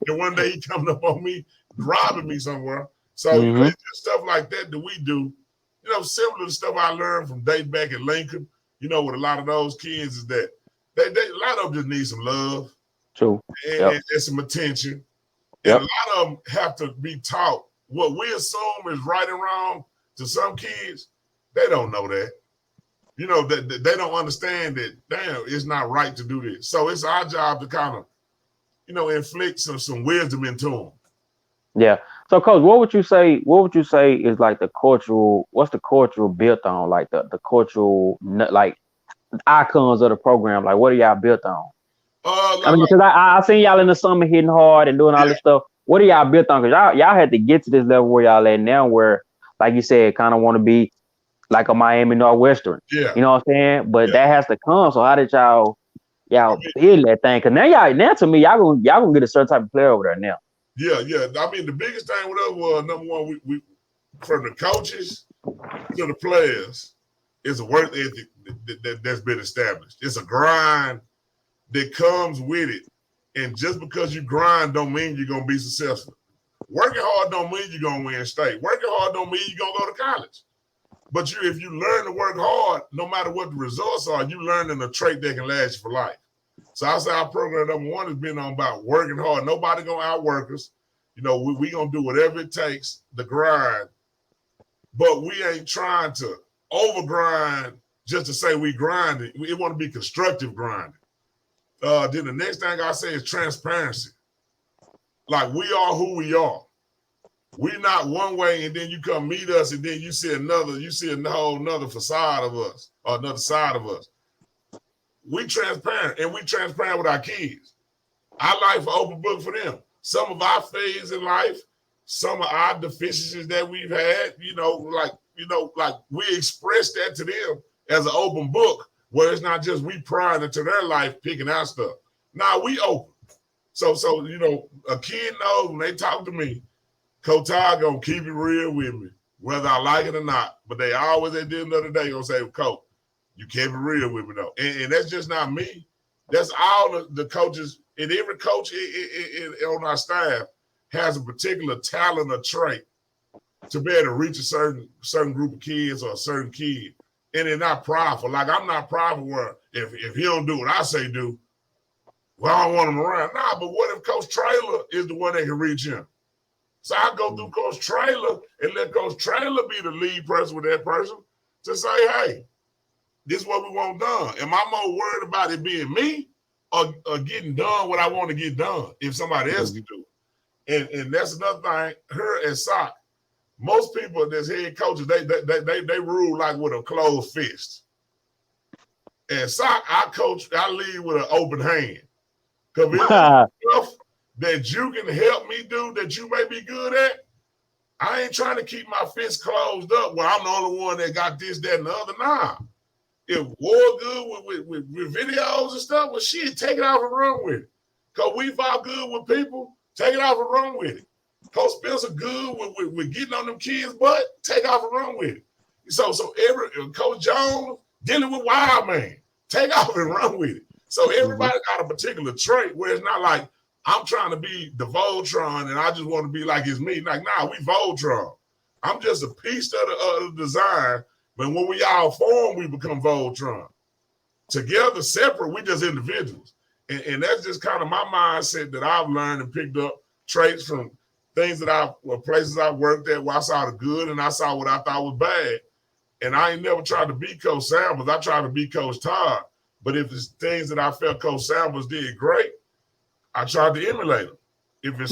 than one day he coming up on me, robbing me somewhere. So you know, it's just stuff like that we do. You know, similar to stuff I learned from dating back at Lincoln, you know, with a lot of those kids, is that they a lot of them just need some love. True. And some attention. And a lot of them have to be taught what we assume is right and wrong to some kids. They don't know that. You know, that they don't understand that, damn, it's not right to do this. So it's our job to kind of, you know, inflict some wisdom into them. Yeah. So, Coach, what would you say is like what's the cultural built on? Like the cultural, like, icons of the program? Like, what are y'all built on? I mean, because I seen y'all in the summer hitting hard and doing all this stuff. What are y'all built on? Because y'all had to get to this level where y'all at now, where, like you said, kind of want to be like a Miami Northwestern. Yeah. You know what I'm saying? But Yeah. that has to come. So how did y'all build that thing? Cause now to me, y'all gonna get a certain type of player over there now. Yeah. I mean, the biggest thing with us was, number one, we from the coaches to the players, it's a work ethic that's been established. It's a grind that comes with it. And just because you grind don't mean you're going to be successful. Working hard don't mean you're going to win state. Working hard don't mean you're going to go to college. But if you learn to work hard, no matter what the results are, you learning a trait that can last you for life. So I say our program, number one, has been on about working hard. Nobody going to outwork us. You know, we going to do whatever it takes to grind. But we ain't trying to overgrind just to say we grinding. We want to be constructive grinding. Then the next thing I say is transparency. Like, we are who we are. We're not one way and then you come meet us and then you see a whole another facade of us or another side of us. We transparent, and we transparent with our kids. Our life is open book for them. Some of our failures in life, some of our deficiencies that we've had, like we express that to them as an open book, where it's not just we prying into their life, picking out stuff. Now we open. So a kid knows when they talk to me, Coach Todd gonna keep it real with me, whether I like it or not. But they always at the end of the day gonna say, Coach, you kept it real with me though. And that's just not me. That's all the coaches, and every coach on our staff has a particular talent or trait to be able to reach a certain group of kids or a certain kid. And they're not prideful. Like, I'm not prideful where if he don't do what I say do, well, I don't want him around. Nah, but what if Coach Traylor is the one that can reach him? So I go through Coach Traylor and let Coach Traylor be the lead person with that person to say, hey, this is what we want done. Am I more worried about it being me or getting done what I want to get done if somebody else can do it? And that's another thing. Her and Sock, most people that's head coaches, they rule like with a closed fist. And Sock, I lead with an open hand. Because if stuff that you can help me do that you may be good at, I ain't trying to keep my fist closed up where I'm the only one that got this, that, and the other. Nah. If war good with videos and stuff, well, shit, take it off and run with it. Because we fought good with people, take it off and run with it. Coach Spencer good with getting on them kids' butt, take off and run with it. So Coach Jones dealing with wild man, take off and run with it. So everybody got a particular trait where it's not like I'm trying to be the Voltron and I just want to be like it's me. Like, nah, we Voltron. I'm just a piece of the design. But when we all form, we become Voltron. Together, separate, we just individuals. And that's just kind of my mindset that I've learned and picked up traits from things that places I worked at where I saw the good and I saw what I thought was bad. And I ain't never tried to be Coach Samples. I tried to be Coach Todd. But if it's things that I felt Coach Samples did great, I tried to emulate them. If it's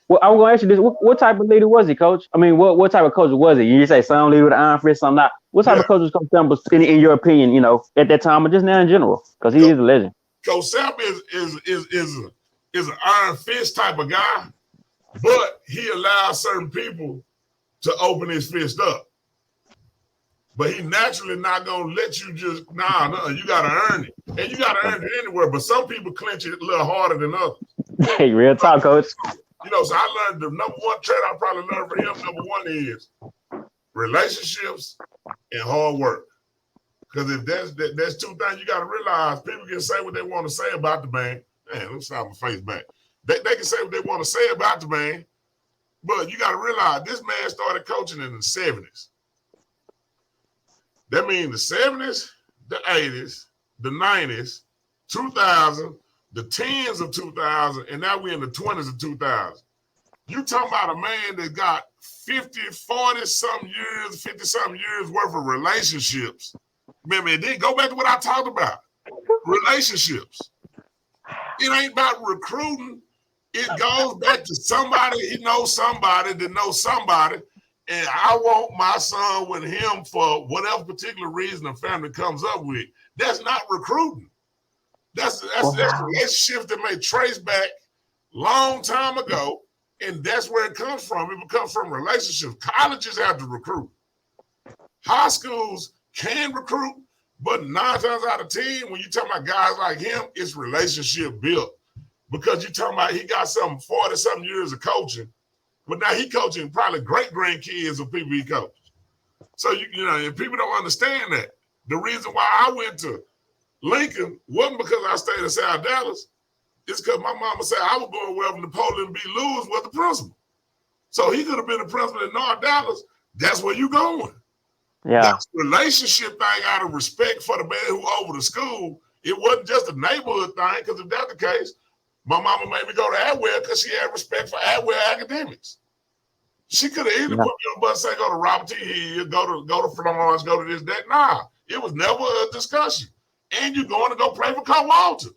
well, I'm going to ask you this. What type of leader was he, Coach? I mean, what type of coach was he? You say some leader with an iron fist, some not. What type of coach was Coach Samples, in your opinion, at that time or just now in general? Because he is a legend. Coach Samples is an iron fist type of guy, but he allows certain people to open his fist up. But he naturally not going to let you just, no, you got to earn it. And you got to earn it anywhere, but some people clench it a little harder than others. Hey, real talk, Coach. So I learned the number one trait I probably learned from him, number one is relationships and hard work. Because if that's two things you got to realize, people can say what they want to say about the man. Man, let me slap my face back. They can say what they want to say about the man, but you got to realize this man started coaching in the 70s. That means the 70s, the 80s, the 90s, 2000, the 10s of 2000, and now we're in the 20s of 2000. You talking about a man that got 50, 40-something years, 50-something years worth of relationships. Remember, it didn't go back to what I talked about. Relationships. It ain't about recruiting. It goes back to somebody, he knows somebody that knows somebody, and I want my son with him for whatever particular reason the family comes up with. That's not recruiting. That's relationships that may trace back long time ago, and that's where it comes from. It comes from relationships. Colleges have to recruit. high schools can recruit, but 9 times out of 10, when you talk about guys like him, it's relationship built. Because you talking about he got some 40-something years of coaching, but now he coaching probably great-grandkids of people he coached. So, you know, and people don't understand that. The reason why I went to Lincoln wasn't because I stayed in South Dallas. It's because my mama said I was going wherever Napoleon B. Lewis was the principal. So he could have been the principal in North Dallas. That's where you going. Yeah. That's a relationship thing out of respect for the man who over the school. It wasn't just a neighborhood thing, because if that's the case, my mama made me go to Atwell because she had respect for Atwell academics. She could have easily put me on the bus and say, go to Robert T. Hill, go to Florence, go to this, that. Nah, it was never a discussion. And you're going to go play for Coach Walter.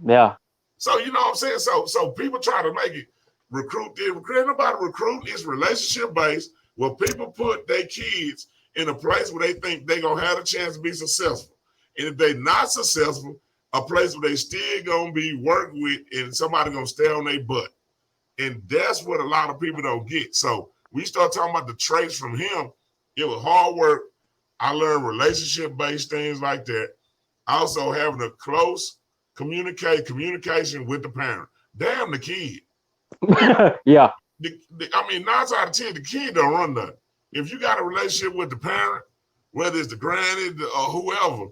Yeah. So, you know what I'm saying? So people try to make it recruit. Nobody recruiting. It's relationship-based, where people put their kids in a place where they think they're going to have a chance to be successful. And if they're not successful, a place where they still going to be worked with and somebody going to stay on their butt. And that's what a lot of people don't get. So we start talking about the traits from him. It was hard work. I learned relationship-based things like that. Also having a close communication with the parent. Damn the kid. Yeah. I mean, 9 out of 10, the kid don't run nothing. If you got a relationship with the parent, whether it's the granny or whoever,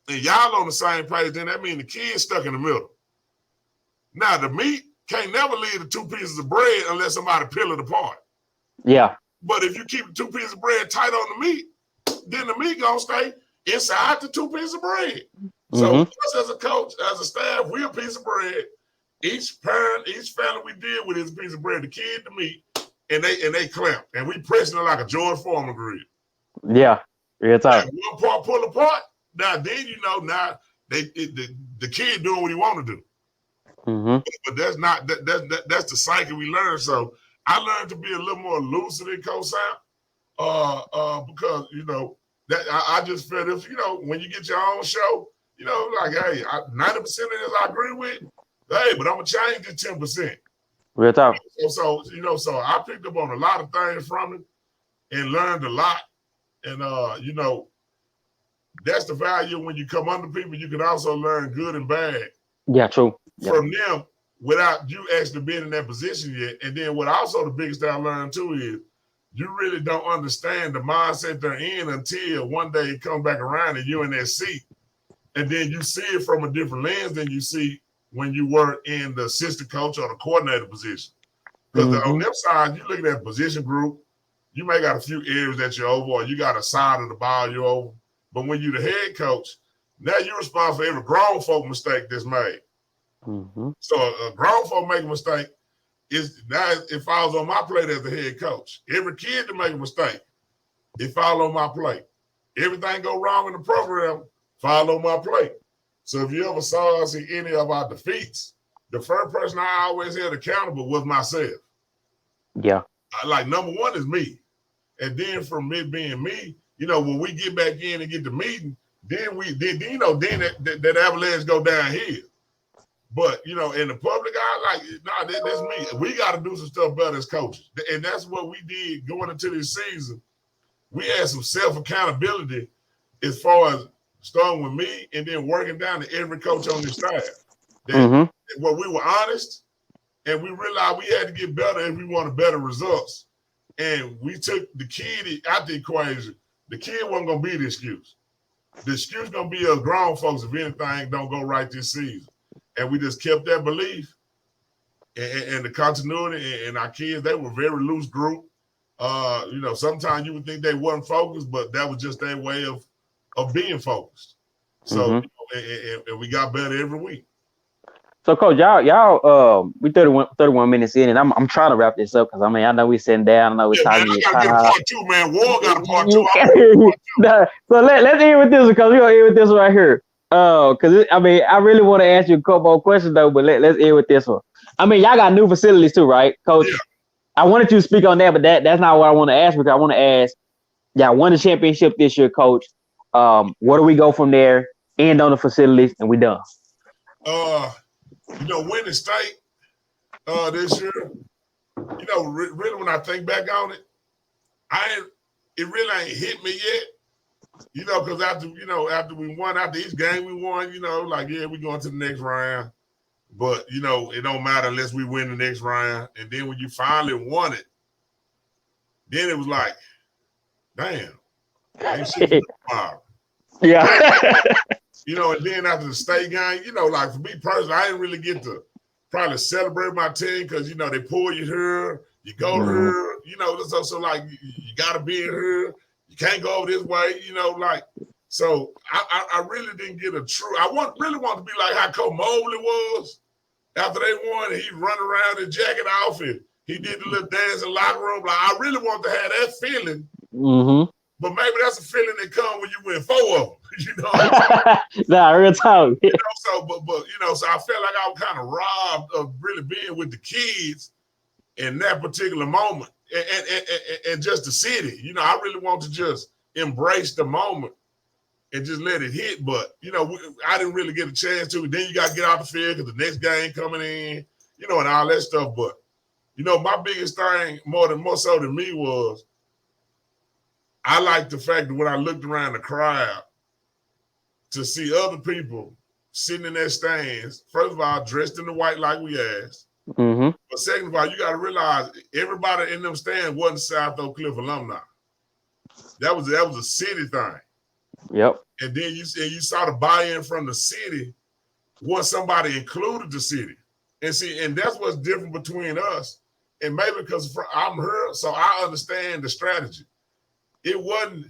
and y'all on the same page, then that means the kid's stuck in the middle. Now, the meat can't never leave the 2 pieces of bread unless somebody peel it apart. Yeah. But if you keep the 2 pieces of bread tight on the meat, then the meat gonna stay inside the 2 pieces of bread. So us as a coach, as a staff, we're a piece of bread. Each parent, each family we deal with is a piece of bread. The kid, the meat, and they clamp, and we pressing it like a George Foreman grill. Yeah, real talk. One part pull apart. Now then, you know, now the kid doing what he want to do. But that's not that's the cycle we learn. So I learned to be a little more lucid in Coach Sam, because you know that I just felt if you know when you get your own show, you know, like hey, 90% of this I agree with. Hey, but I'm gonna change it 10%. Real talk. So you know, so I picked up on a lot of things from him and learned a lot. And you know, that's the value when you come under people. You can also learn good and bad. Yeah, true. From them without you actually being in that position yet. And then what also the biggest thing I learned too is you really don't understand the mindset they're in until one day it comes back around and you're in that seat. And then you see it from a different lens than you see when you were in the assistant coach or the coordinator position. Because on them side, you look at that position group, you may got a few areas that you're over, or you got a side of the ball you're over. But when you're the head coach, now you're responsible for every grown folk mistake that's made. So a grown folk make a mistake, it falls on my plate as the head coach. Every kid to make a mistake, it falls on my plate. Everything go wrong in the program, fall on my plate. So if you ever saw us in any of our defeats, the first person I always held accountable was myself. Yeah. Like number one is me. And then from me being me, you know, when we get back in and get the meeting, then that avalanche go downhill. But, you know, in the public eye, like, that's me. We got to do some stuff better as coaches. And that's what we did going into this season. We had some self-accountability as far as starting with me and then working down to every coach on the staff. Where we were honest and we realized we had to get better if we wanted better results. And we took the kid out the equation. The kid wasn't going to be the excuse. The excuse going to be us grown folks if anything don't go right this season. And we just kept that belief and the continuity. And our kids, they were a very loose group. You know, sometimes you would think they weren't focused, but that was just their way of being focused. So, you know, and we got better every week. So, Coach, y'all, we 31 minutes in, and I'm trying to wrap this up because I mean I know we sitting down, I know we talking. Man, I gotta get a part 2, man. War got a part 2. So let's end with this because we're gonna end with this right here. Because I mean I really want to ask you a couple more questions though, but let's end with this one. I mean y'all got new facilities too, right, Coach? Yeah. I wanted you to speak on that, but that's not what I want to ask because I want to ask, y'all won the championship this year, Coach. Where do we go from there? End on the facilities, and we done. You know, winning state this year, you know, really when I think back on it, it really ain't hit me yet. Because after we won, after each game we won, like, yeah, we going to the next round. But, it don't matter unless we win the next round. And then when you finally won it, then it was like, damn, ain't shit for tomorrow. Yeah. And then after the state game, like for me personally, I didn't really get to probably celebrate my team because, they pull you here, you go here, so like you got to be in here. You can't go over this way, like. So I really didn't get a true. Really want to be like how Coach Mobley was after they won, and he run around his jacket off and he did the little dance in the locker room. Like I really want to have that feeling. Mm-hmm. But maybe that's a feeling that comes when you win 4 of them. Nah, real talk. So so I felt like I was kind of robbed of really being with the kids in that particular moment, and just the city. I really want to just embrace the moment and just let it hit. But I didn't really get a chance to. Then you got to get out the field because the next game coming in, and all that stuff. But my biggest thing, more so than me, was I like the fact that when I looked around the crowd to see other people sitting in their stands, first of all, dressed in the white like we asked. Mm-hmm. But second of all, you got to realize everybody in them stands wasn't South Oak Cliff alumni. That was a city thing. Yep. And then you saw the buy-in from the city once somebody included the city. And that's what's different between us. And maybe because I'm here, so I understand the strategy. It wasn't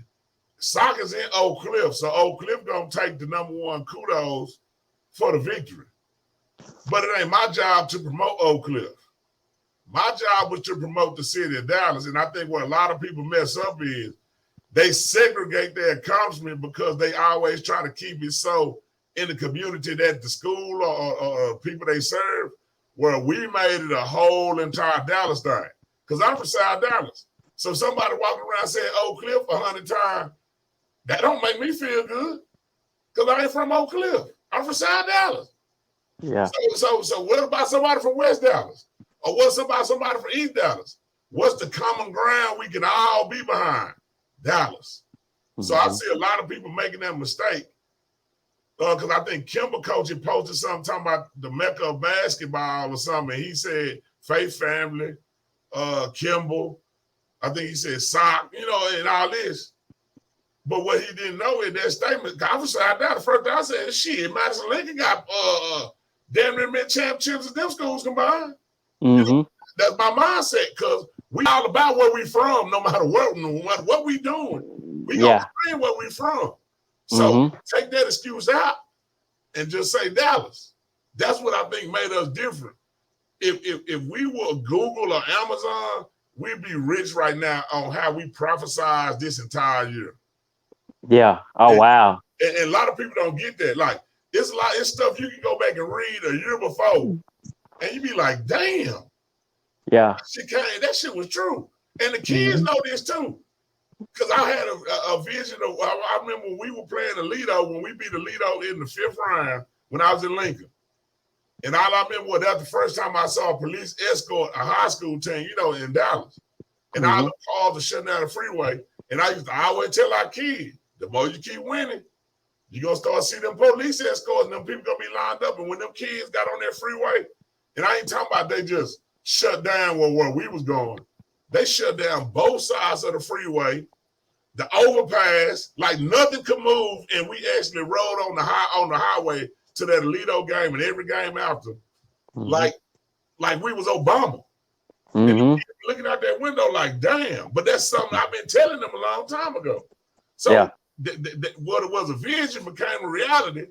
soccer's in Oak Cliff, so Oak Cliff gonna take the #1 kudos for the victory. But it ain't my job to promote Oak Cliff. My job was to promote the city of Dallas. And I think what a lot of people mess up is they segregate their accomplishment because they always try to keep it so in the community that the school or people they serve, where we made it a whole entire Dallas thing. Because I'm from South Dallas. So somebody walking around saying Oak Cliff 100 times, that don't make me feel good. Because I ain't from Oak Cliff. I'm from South Dallas. Yeah. So what about somebody from West Dallas? Or what's about somebody from East Dallas? What's the common ground we can all be behind? Dallas. Mm-hmm. So I see a lot of people making that mistake. Because I think Kimber coach had posted something talking about the Mecca of basketball or something. He said Faith Family, Kimball, I think he said Sock, and all this. But what he didn't know in that statement, I was out there the first time I said, shit, Madison Lincoln got damn near mid championships in them schools combined. Mm-hmm. That's my mindset, because we all about where we from, no matter what we doing. We gonna explain where we from. So take that excuse out and just say Dallas. That's what I think made us different. If we were Google or Amazon, we'd be rich right now on how we prophesized this entire year. Yeah. Oh, wow. And a lot of people don't get that. Like, it's stuff you can go back and read a year before, and you be like, damn. Yeah. That shit was true. And the kids know this too. Because I had a vision of, I remember when we were playing Alito, when we beat Alito in the 5th round when I was in Lincoln. And all I remember was that the first time I saw a police escort a high school team, in Dallas. And all the cars were shutting down the freeway. And I used to always tell our kids, the more you keep winning, you're going to start seeing them police escorts and them people going to be lined up. And when them kids got on that freeway, and I ain't talking about they just shut down where we was going. They shut down both sides of the freeway, the overpass, like nothing could move, and we actually rode on the highway to that Alito game and every game after, like we was Obama. And looking out that window like, damn. But that's something I've been telling them a long time ago. So what it was a vision became a reality,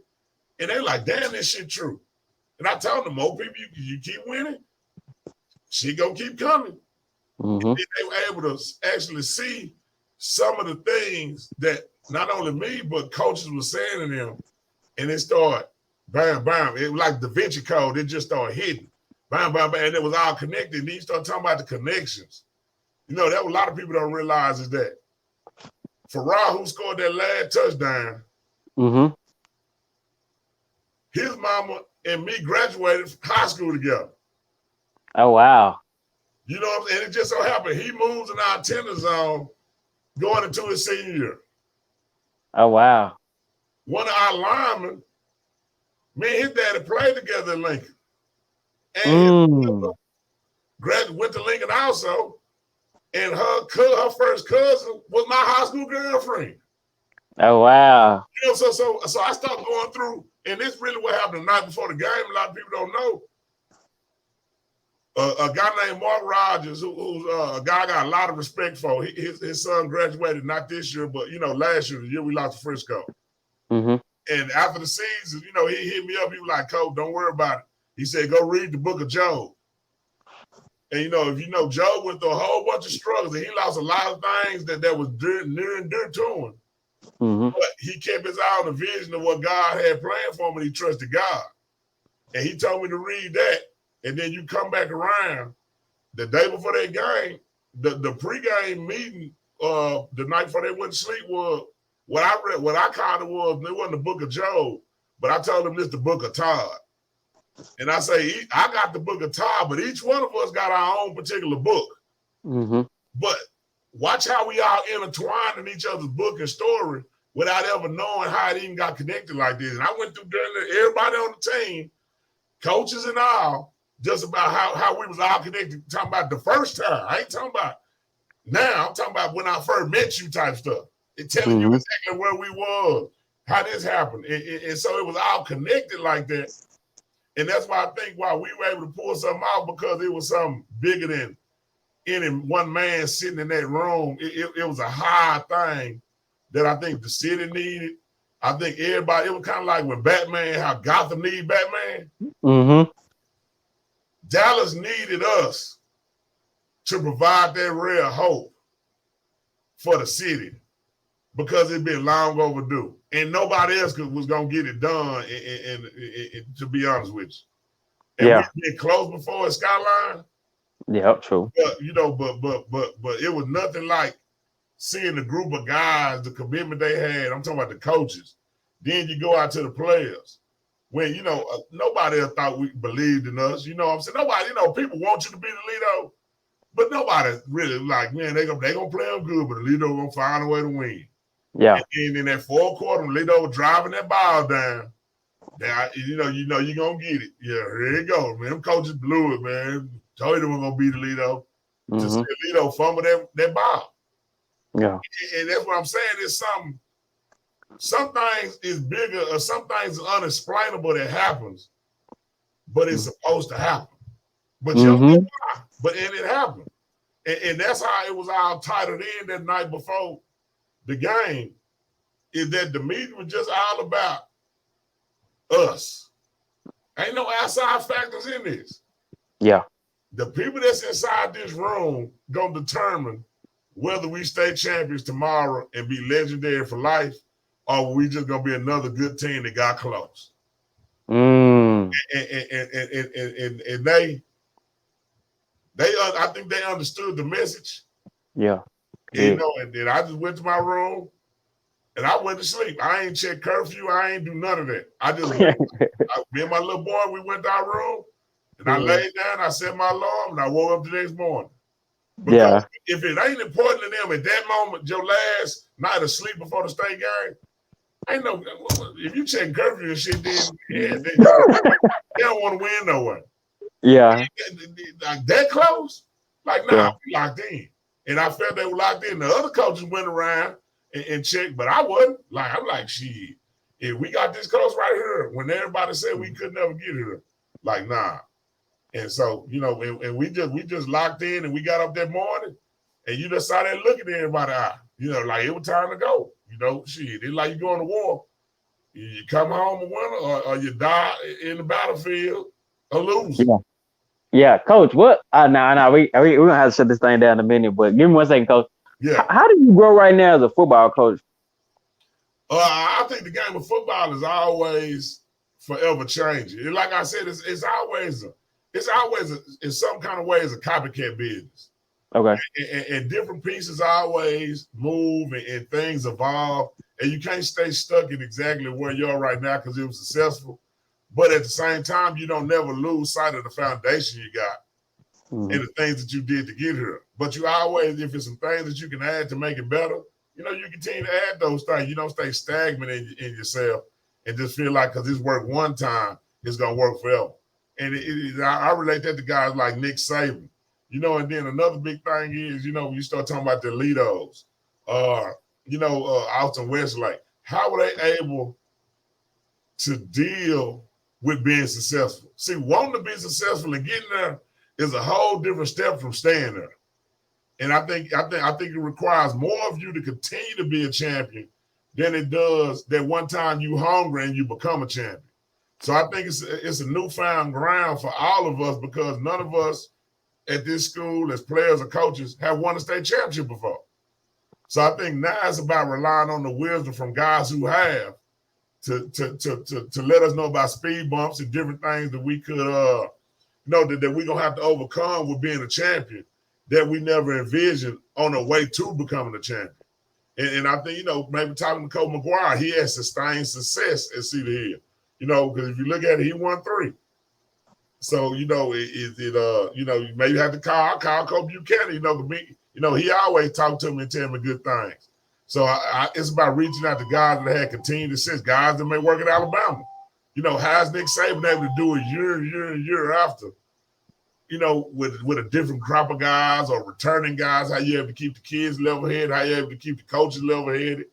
and they like, damn, this shit true. And I told them, more people you keep winning, shit gonna keep coming. And they were able to actually see some of the things that not only me, but coaches were saying to them. And it started, bam, bam. It was like Da Vinci Code. It just started hitting. Bam, bam, bam. And it was all connected. And then you start talking about the connections. That what a lot of people don't realize is that Farrar, who scored that last touchdown, his mama and me graduated from high school together. Oh, wow. You know what I'm saying? And it just so happened he moves in our attendance zone going into his senior year. Oh wow. One of our linemen, me and his daddy played together in Lincoln. And went to Lincoln also. And her first cousin was my high school girlfriend. Oh wow. You know, so I started going through, and this really what happened the night before the game. A lot of people don't know. A guy named Mark Rogers, who's a guy I got a lot of respect for. His son graduated not this year, but last year, the year we lost to Frisco. Mm-hmm. And after the season, he hit me up. He was like, "Coach, don't worry about it." He said, "Go read the book of Job." And if Job went through a whole bunch of struggles, and he lost a lot of things that was near and dear to him. Mm-hmm. But he kept his eye on the vision of what God had planned for him, and he trusted God. And he told me to read that. And then you come back around the day before that game, the pregame meeting, the night before they went to sleep was what I read. What I called it wasn't the book of Job, but I told them this the book of Todd. And I say, I got the book of Todd, but each one of us got our own particular book. Mm-hmm. But watch how we all intertwined in each other's book and story without ever knowing how it even got connected like this. And I went through everybody on the team, coaches and all, just about how we was all connected. Talking about the first time. I ain't talking about now. I'm talking about when I first met you type stuff. It telling you exactly where we was, how this happened. And so it was all connected like that. And that's why I think why we were able to pull something out, because it was something bigger than any one man sitting in that room. It was a high thing that I think the city needed. I think everybody, it was kind of like when Batman, how Gotham needed Batman. Mm-hmm. Dallas needed us to provide that real hope for the city, because it'd been long overdue. And nobody else was going to get it done, and to be honest with you. And we've been close before at Skyline. Yeah, true. But, but it was nothing like seeing the group of guys, the commitment they had. I'm talking about the coaches. Then you go out to the players. When, nobody else thought we believed in us. You know what I'm saying? Nobody, people want you to be the leader, but nobody really like, man, they gonna play them good, but the leader gonna find a way to win. Yeah. And in that fourth quarter, Lito was driving that ball down. Now, you're going to get it. Yeah, here you go, man. Them coaches blew it, man. Told you they were going to be the Lito. To see Lito fumble that ball. Yeah. And that's what I'm saying. Is some things is bigger, or some things is unexplainable that happens, but it's supposed to happen. But you don't know why. But it happened. And that's how it was all titled in that night before the game, is that the meeting was just all about us. Ain't no outside factors in this. Yeah. The people that's inside this room gonna determine whether we stay champions tomorrow and be legendary for life, or we just gonna be another good team that got close. And I think they understood the message. Yeah. And then I just went to my room and I went to sleep. I ain't check curfew. I ain't do none of that. I just me and my little boy, we went to our room and I laid down, I set my alarm, and I woke up the next morning. Because if it ain't important to them at that moment, your last night of sleep before the state game, ain't no, if you check curfew and shit, then they don't want to win nowhere. Yeah. Like that close? Like, nah, we locked in. And I felt they were locked in. The other coaches went around and checked, but I wasn't. Like, I'm like, shit, if we got this close right here, when everybody said we could never get here, like, nah. And so, and we just locked in, and we got up that morning, and you just saw that look at everybody eye. Like it was time to go. Shit, it's like you going to war. You come home a winner, or you die in the battlefield or lose. Yeah. Yeah, Coach. What? No, we're gonna have to shut this thing down in a minute. But give me 1 second, Coach. Yeah. How do you grow right now as a football coach? I think the game of football is always forever changing. Like I said, it's always in some kind of way a copycat business. Okay. And different pieces always move, and things evolve, and you can't stay stuck in exactly where you are right now because it was successful. But at the same time, you don't never lose sight of the foundation you got and the things that you did to get here. But you always, if it's some things that you can add to make it better, you continue to add those things. You don't stay stagnant in yourself and just feel like because this worked one time, it's going to work forever. And I relate that to guys like Nick Saban. And then another big thing is, when you start talking about the Litos, Austin Westlake, how were they able to deal with being successful? See, wanting to be successful and getting there is a whole different step from staying there. And I think it requires more of you to continue to be a champion than it does that one time you hungry and you become a champion. So I think it's a newfound ground for all of us because none of us at this school as players or coaches have won a state championship before. So I think now it's about relying on the wisdom from guys who have to let us know about speed bumps and different things that we could that we're going to have to overcome with being a champion that we never envisioned on the way to becoming a champion. And I think, maybe talking to Coach McGuire, he has sustained success at Cedar Hill. Because if you look at it, he won 3. So, you maybe have to call Coach Buchanan, he always talk to me and tell me good things. So it's about reaching out to guys that had continued success, guys that may work at Alabama. How's Nick Saban able to do it year after, with a different crop of guys or returning guys, how you able to keep the kids level-headed, how you able to keep the coaches level-headed,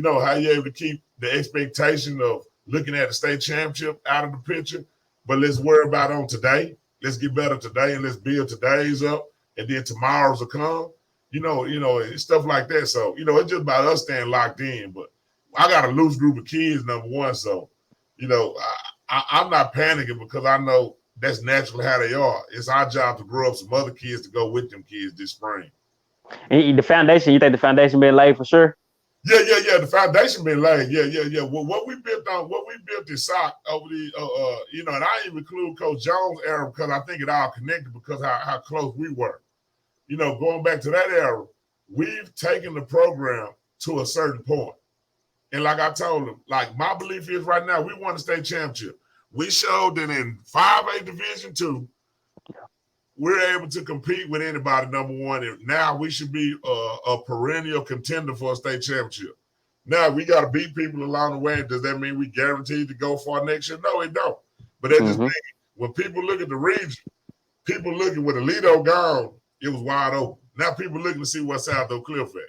how you able to keep the expectation of looking at the state championship out of the picture, but let's worry about on today. Let's get better today and let's build today's up, and then tomorrow's will come. Stuff like that. So, it's just about us staying locked in. But I got a loose group of kids, number one. So, I'm not panicking because I know that's naturally how they are. It's our job to grow up some other kids to go with them kids this spring. And the foundation, you think the foundation been laid for sure? Yeah. The foundation been laid. Yeah. Well, what we built this SOC over the, and I even include Coach Jones' era because I think it all connected because how close we were. Going back to that era, we've taken the program to a certain point. And like I told them, like my belief is right now, we won the state championship. We showed that in 5A Division II, we're able to compete with anybody, number one. And now we should be a perennial contender for a state championship. Now, we got to beat people along the way. Does that mean we guaranteed to go far next year? No, it don't. But that just means when people look at the region, people looking with Alito gone, it was wide open. Now people looking to see what's out there Cliff at.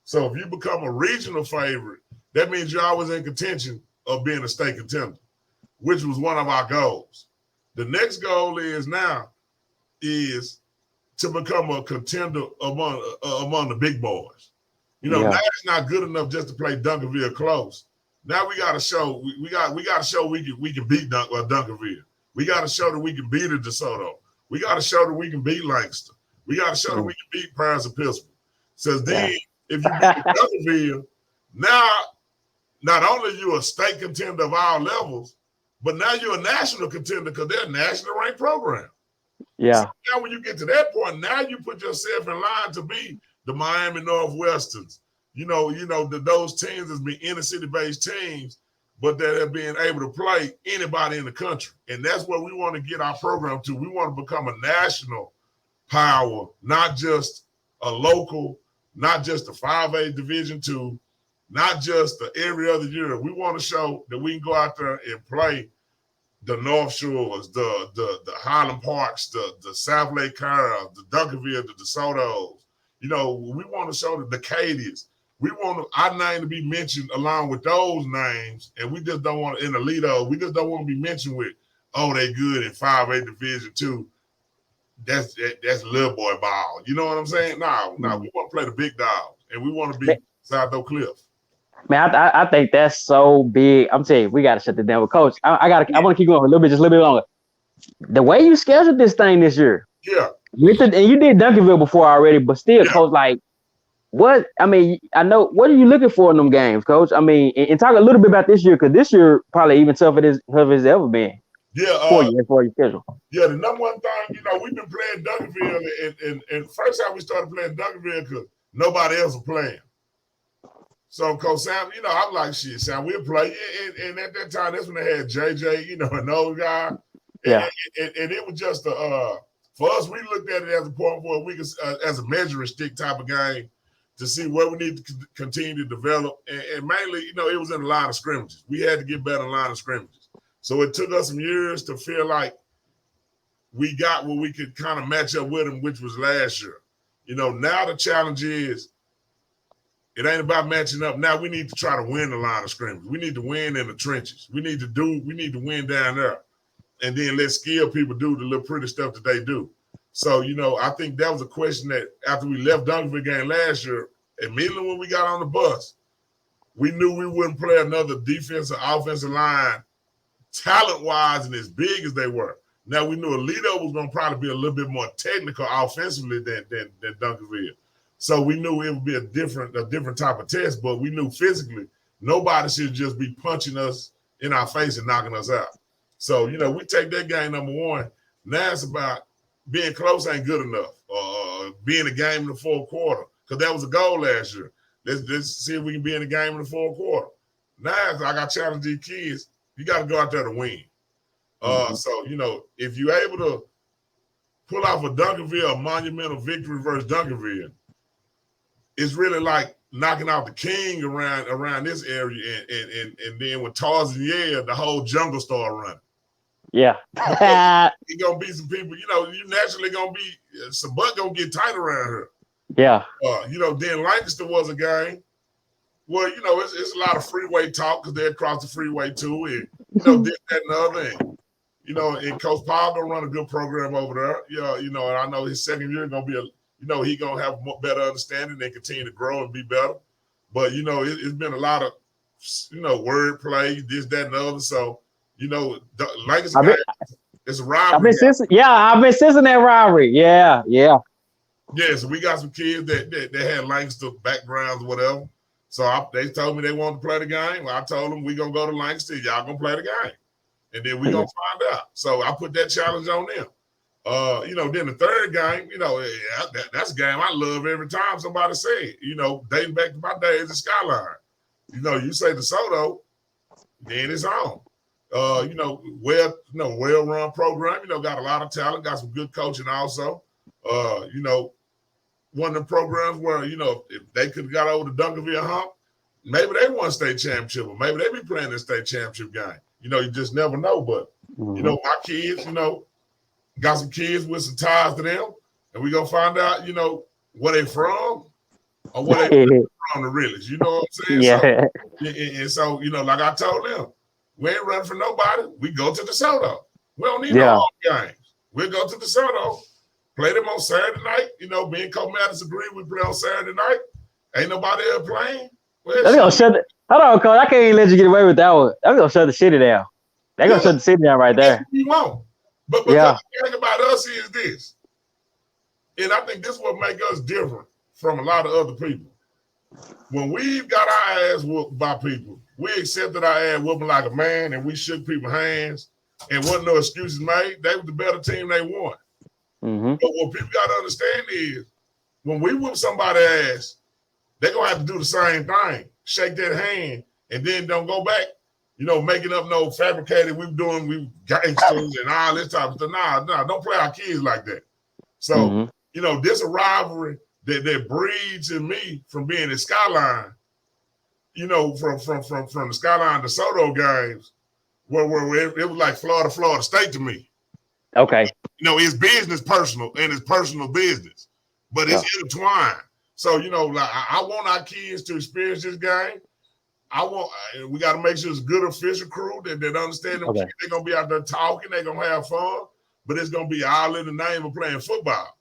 So if you become a regional favorite, that means you're always in contention of being a state contender, which was one of our goals. The next goal is to become a contender among the big boys. Now it's not good enough just to play Duncanville close. Now we got to show we got to show we can beat Duncanville. We got to show that we can beat DeSoto. We got to show that we can beat Lancaster. We got to show that we can beat Paris and Pittsburgh. So then, if you beat Duncanville, now not only are you a state contender of all levels, but now you're a national contender because they're a national ranked program. Yeah. So now when you get to that point, now you put yourself in line to be the Miami Northwesterns. Those teams that's been inner city based teams, but that have been able to play anybody in the country. And that's what we want to get our program to. We want to become a national power, not just a local, not just a 5A Division II, not just every other year. We want to show that we can go out there and play the North Shores, the Highland Parks, the South Lake Carroll, the Duncanville, the DeSotos. We want to show the Cadians. We want our name to be mentioned along with those names, and we just don't want in Alito. We just don't want to be mentioned with, they good in 5A Division II. That's little boy ball. You know what I'm saying? No, we want to play the big dogs, and we want to be South Oak Cliff. Man, I think that's so big. I'm telling you, we got to shut it down with Coach. I want to keep going for a little bit longer. The way you scheduled this thing this year, and you did Duncanville before already, but still, Coach, like, what? I mean, I know what are you looking for in them games, Coach? I mean, and talk a little bit about this year because this year probably even tougher as ever been. For your schedule. Yeah, the number one thing, we've been playing Duncanville, and first time we started playing Duncanville because nobody else was playing. So, Coach Sam, I'm like, shit, Sam, we'll play. And at that time, that's when they had JJ, an old guy. And it was just for us, we looked at it as a point where we could, as a measuring stick type of game. to see where we need to continue to develop. And mainly, you know, it was in the line of scrimmages. We had to get better in line of scrimmages. So it took us some years to feel like we got where we could kind of match up with them, which was last year. You know, now the challenge is it ain't about matching up. Now we need to try to win the line of scrimmage. We need to win in the trenches. We need to win down there. And then let skilled people do the little pretty stuff that they do. So, you know, I think that was a question that after we left Duncanville game last year, immediately when we got on the bus, we knew we wouldn't play another defensive, offensive line talent-wise and as big as they were. Now we knew Alito was going to probably be a little bit more technical offensively than Duncanville. So we knew it would be a different type of test, but we knew physically nobody should just be punching us in our face and knocking us out. So, you know, we take that game number one. Now it's about being close ain't good enough. Being a game in the fourth quarter, because that was a goal last year. Let's see if we can be in the game in the fourth quarter. Now, I got to challenge these kids. You got to go out there to win. So, you know, if you're able to pull off a Duncanville, a monumental victory versus Duncanville, it's really like knocking out the king around this area. And then when Tarzan yelled, the whole jungle started running. Yeah. It's going to be some people, you know, you naturally going to be, some butt going to get tight around here. Yeah. You know, then Lancaster was a game where, you know, it's a lot of freeway talk because they're across the freeway too. And, you know, this, that, and the other. And, you know, and Coach Paul going to run a good program over there. Yeah, you know, and I know his second year going to be you know, he going to have a better understanding and continue to grow and be better. But, you know, it's been a lot of, you know, wordplay, this, that, and the other. So, you know, Lancaster it's a rivalry. I've been sensing that rivalry. Yeah. Yeah, so we got some kids that had Lancaster backgrounds or whatever. So they told me they wanted to play the game. Well, I told them we're going to go to Lancaster. Y'all going to play the game. And then we're going to find out. So I put that challenge on them. You know, then the third game, you know, that's a game I love every time somebody say it. You know, dating back to my days at Skyline. You know, you say DeSoto, then it's on. You know, well-run program. You know, got a lot of talent, got some good coaching also. You know, one of the programs where, you know, if they could have got over the Duncanville hump, maybe they won state championship, or maybe they be playing the state championship game. You know, you just never know. But, you know, my kids, you know, got some kids with some ties to them, and we gonna find out, you know, where they from or where they from the realest. You know what I'm saying? Yeah. So, and so, you know, like I told them, we ain't running for nobody. We go to DeSoto. We don't need no home games. We'll go to DeSoto, play them on Saturday night. You know, me and Coach Madison agree we play on Saturday night. Ain't nobody else playing. Hold on, Coach. I can't even let you get away with that one. I'm gonna shut the city down. They're gonna shut the city down right there. You won't. But the thing about us is this, and I think this is what makes us different from a lot of other people. When we got our ass whooped by people, we accepted our ass whooping like a man, and we shook people's hands, and wasn't no excuses made. They were the better team. They won. Mm-hmm. But what people got to understand is, when we whoop somebody's ass, they're gonna have to do the same thing, shake that hand, and then don't go back. You know, making up no fabricated, we gangsters and all this type of stuff. Nah, don't play our kids like that. So, you know, there's a rivalry that breeds in me from being at Skyline, you know, from the Skyline to Soto games, where it was like Florida State to me. Okay. You know, it's business personal and it's personal business, but it's intertwined. So, you know, like I want our kids to experience this game. We got to make sure it's a good official crew that understand them. Okay. They're going to be out there talking. They're going to have fun, but it's going to be all in the name of playing football.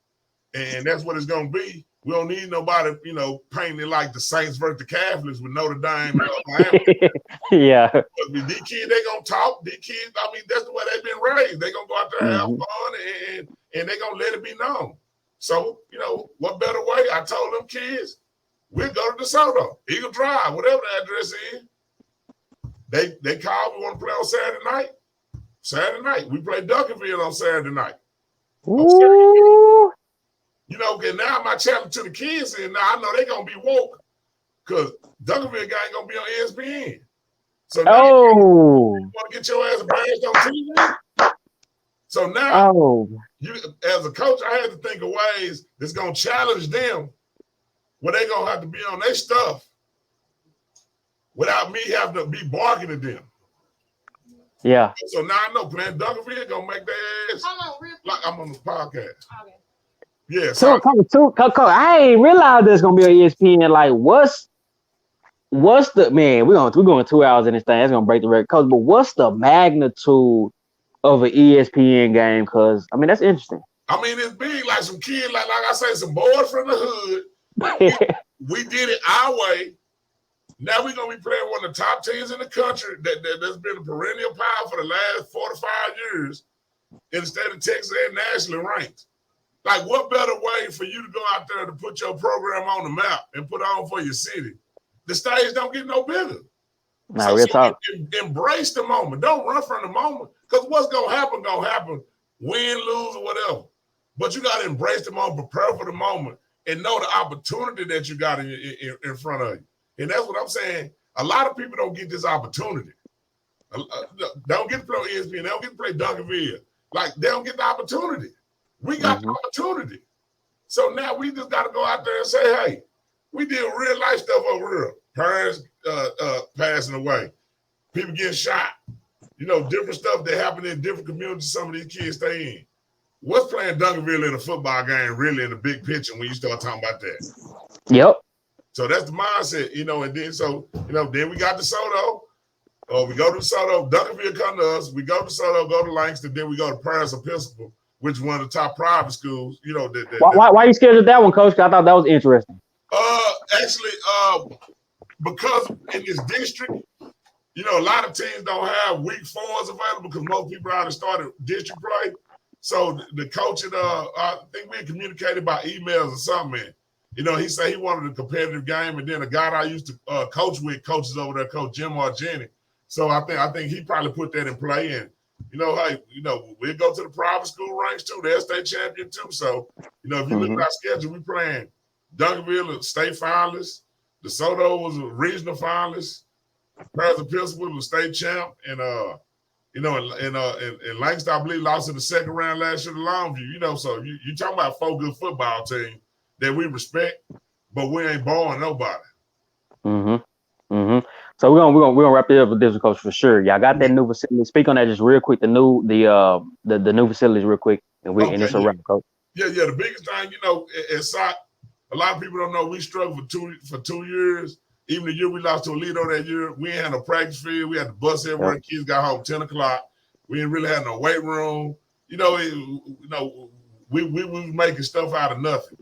And that's what it's going to be. We don't need nobody, you know, painting it like the Saints versus the Catholics with Notre Dame. Yeah. But these kids, they going to talk. These kids, I mean, that's the way they've been raised. They're going to go out there and have fun, and they're going to let it be known. So, you know, what better way? I told them kids, we'll go to DeSoto, Eagle Drive, whatever the address is. They called, we want to play on Saturday night. Saturday night. We play Duncanville on Saturday night. Ooh. You know, okay, now my challenge to the kids is now I know they're going to be woke because Duncanville guy ain't going to be on ESPN. So now you want to get your ass bashed on TV? So now, you as a coach, I had to think of ways that's going to challenge them where they gonna have to be on their stuff without me having to be barking at them. Yeah. So now I know playing Dunkerville gonna make their ass. Hold on, real quick. Like I'm on the podcast. Okay. Yeah. So I ain't realized there's gonna be an ESPN. Like, what's the man? We're going 2 hours in this thing. That's gonna break the record, Coach. But what's the magnitude of an ESPN game? Because I mean, that's interesting. I mean, it's big. Like some kids, like I say, some boys from the hood. we did it our way. Now we're gonna be playing one of the top teams in the country that's been a perennial power for the last 4 to 5 years in the state of Texas and nationally ranked. Like, what better way for you to go out there to put your program on the map and put on for your city? The stage don't get no bigger. Nah, so embrace the moment. Don't run from the moment. Because what's gonna happen, win, lose, or whatever. But you gotta embrace the moment, prepare for the moment, and know the opportunity that you got in front of you. And that's what I'm saying. A lot of people don't get this opportunity. They don't get to play on ESPN. They don't get to play Dunkerville. Like, they don't get the opportunity. We got the opportunity. So now we just got to go out there and say, hey, we did real life stuff over here. Parents passing away. People getting shot. You know, different stuff that happen in different communities some of these kids stay in. What's playing Dunkerville in a football game really in the big picture when you start talking about that? Yep. So that's the mindset, you know, and then then we got the Soto. We go to Soto, Dunkerville come to us, we go to Soto, go to Langston, then we go to Paris Episcopal, which is one of the top private schools, you know. Why you scared of that one, Coach? I thought that was interesting. Actually, because in this district, you know, a lot of teams don't have week 4s available because most people already started district play. So the coach, I think we communicated by emails or something, man. You know, he said he wanted a competitive game, and then a guy I used to coach with, coaches over there, Coach Jim Argeni. So I think he probably put that in play. And you know, hey, you know, we'll go to the private school ranks too. They're state champion too. So you know, if you look at our schedule, we playing Dunkerville, state finalists. DeSoto was a regional finalist. Paris Episcopal was state champ, and you know, and Langston, I believe, lost in the second round last year to Longview. You know, so you talking about 4 good football teams that we respect, but we ain't balling nobody. So we're gonna wrap it up with this, Coach, for sure. Y'all got that new facility. Speak on that just real quick. The new facilities real quick, and it's a wrap, Coach. Yeah. The biggest thing, you know, at SOC, a lot of people don't know we struggled for 2 years. Even the year we lost to Toledo that year, we ain't had no practice field. We had to bus everywhere. Kids got home 10 o'clock. We didn't really have no weight room. You know, we was making stuff out of nothing.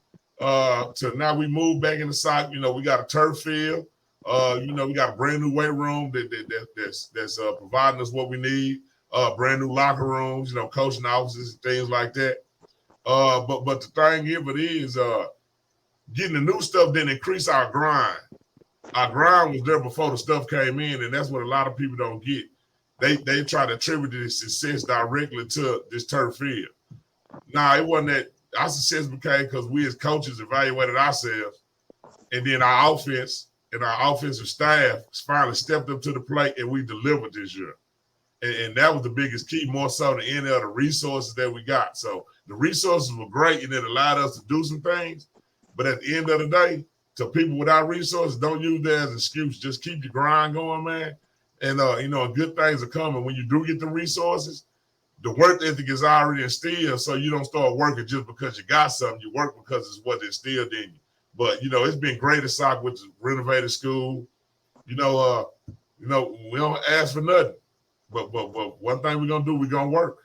So now we moved back in the SOC. You know, we got a turf field. You know, we got a brand new weight room that's providing us what we need. Brand new locker rooms, you know, coaching offices, things like that. But the thing of it is, getting the new stuff didn't increase our grind. Our grind was there before the stuff came in, and that's what a lot of people don't get. They try to attribute this success directly to this turf field. Nah, it wasn't that. Our success became because we as coaches evaluated ourselves, and then our offense and our offensive staff finally stepped up to the plate, and we delivered this year. And that was the biggest key, more so than any other resources that we got. So the resources were great, and it allowed us to do some things. But at the end of the day, to people without resources, don't use that as an excuse. Just keep your grind going, man. And, you know, good things are coming. When you do get the resources, the work ethic is already instilled, so you don't start working just because you got something. You work because it's what instilled in you. But, you know, it's been great at SOC with the renovated school. You know, we don't ask for nothing. But one thing we're going to do, we're going to work.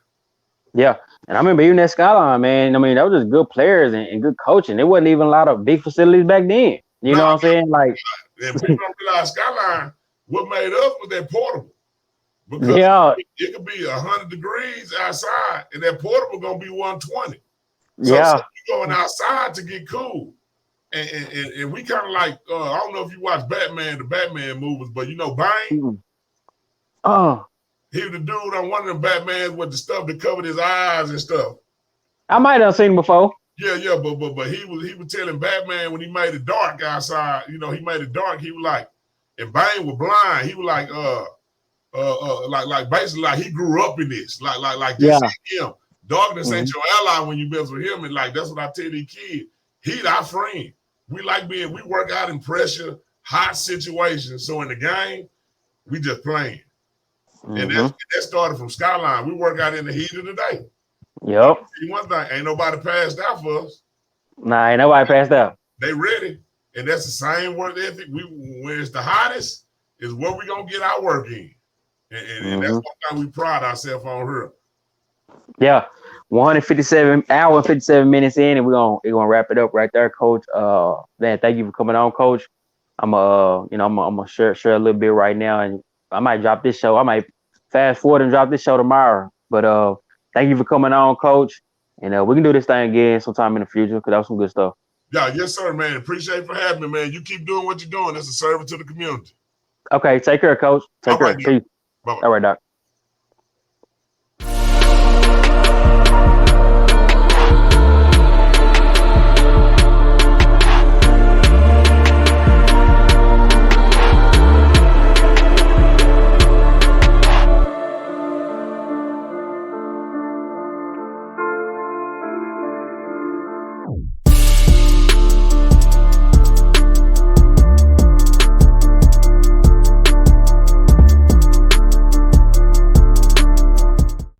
Yeah. And I remember even that Skyline, man, I mean, that was just good players and good coaching. There wasn't even a lot of big facilities back then. You know what I'm saying? Like, and people don't realize Skyline, what made us was that portable. Because it could be 100 degrees outside, and that portable going to be 120. So you're going outside to get cool. And we kind of like, I don't know if you watch the Batman movies, but you know Bane? He was the dude on one of them Batmans with the stuff that covered his eyes and stuff. I might have seen him before. Yeah, but he was telling Batman when he made it dark outside, you know, he made it dark, he was like, and Bane was blind, he was like, like basically like he grew up in this, like this ain't him. Darkness ain't your ally when you mess with him, and like that's what I tell these kids. He's our friend. we work out in pressure, hot situations. So in the game, we just playing. And that started from Skyline. We work out in the heat of the day. Yep. One thing, ain't nobody passed out for us. Nah, ain't nobody passed out. They ready. And that's the same work ethic. When it's the hottest, is where we gonna get our work in. And that's one thing we pride ourselves on here. Yeah. 157 hour and 57 minutes in, and we're gonna wrap it up right there, Coach. Man, thank you for coming on, Coach. I'm gonna share a little bit right now, and I might drop this show. I might fast forward and drop this show tomorrow. But thank you for coming on, Coach. And we can do this thing again sometime in the future because that was some good stuff. Yeah, yes, sir, man. Appreciate for having me, man. You keep doing what you're doing. It's a service to the community. Okay, take care, Coach. Take care. Right, All right, Doc.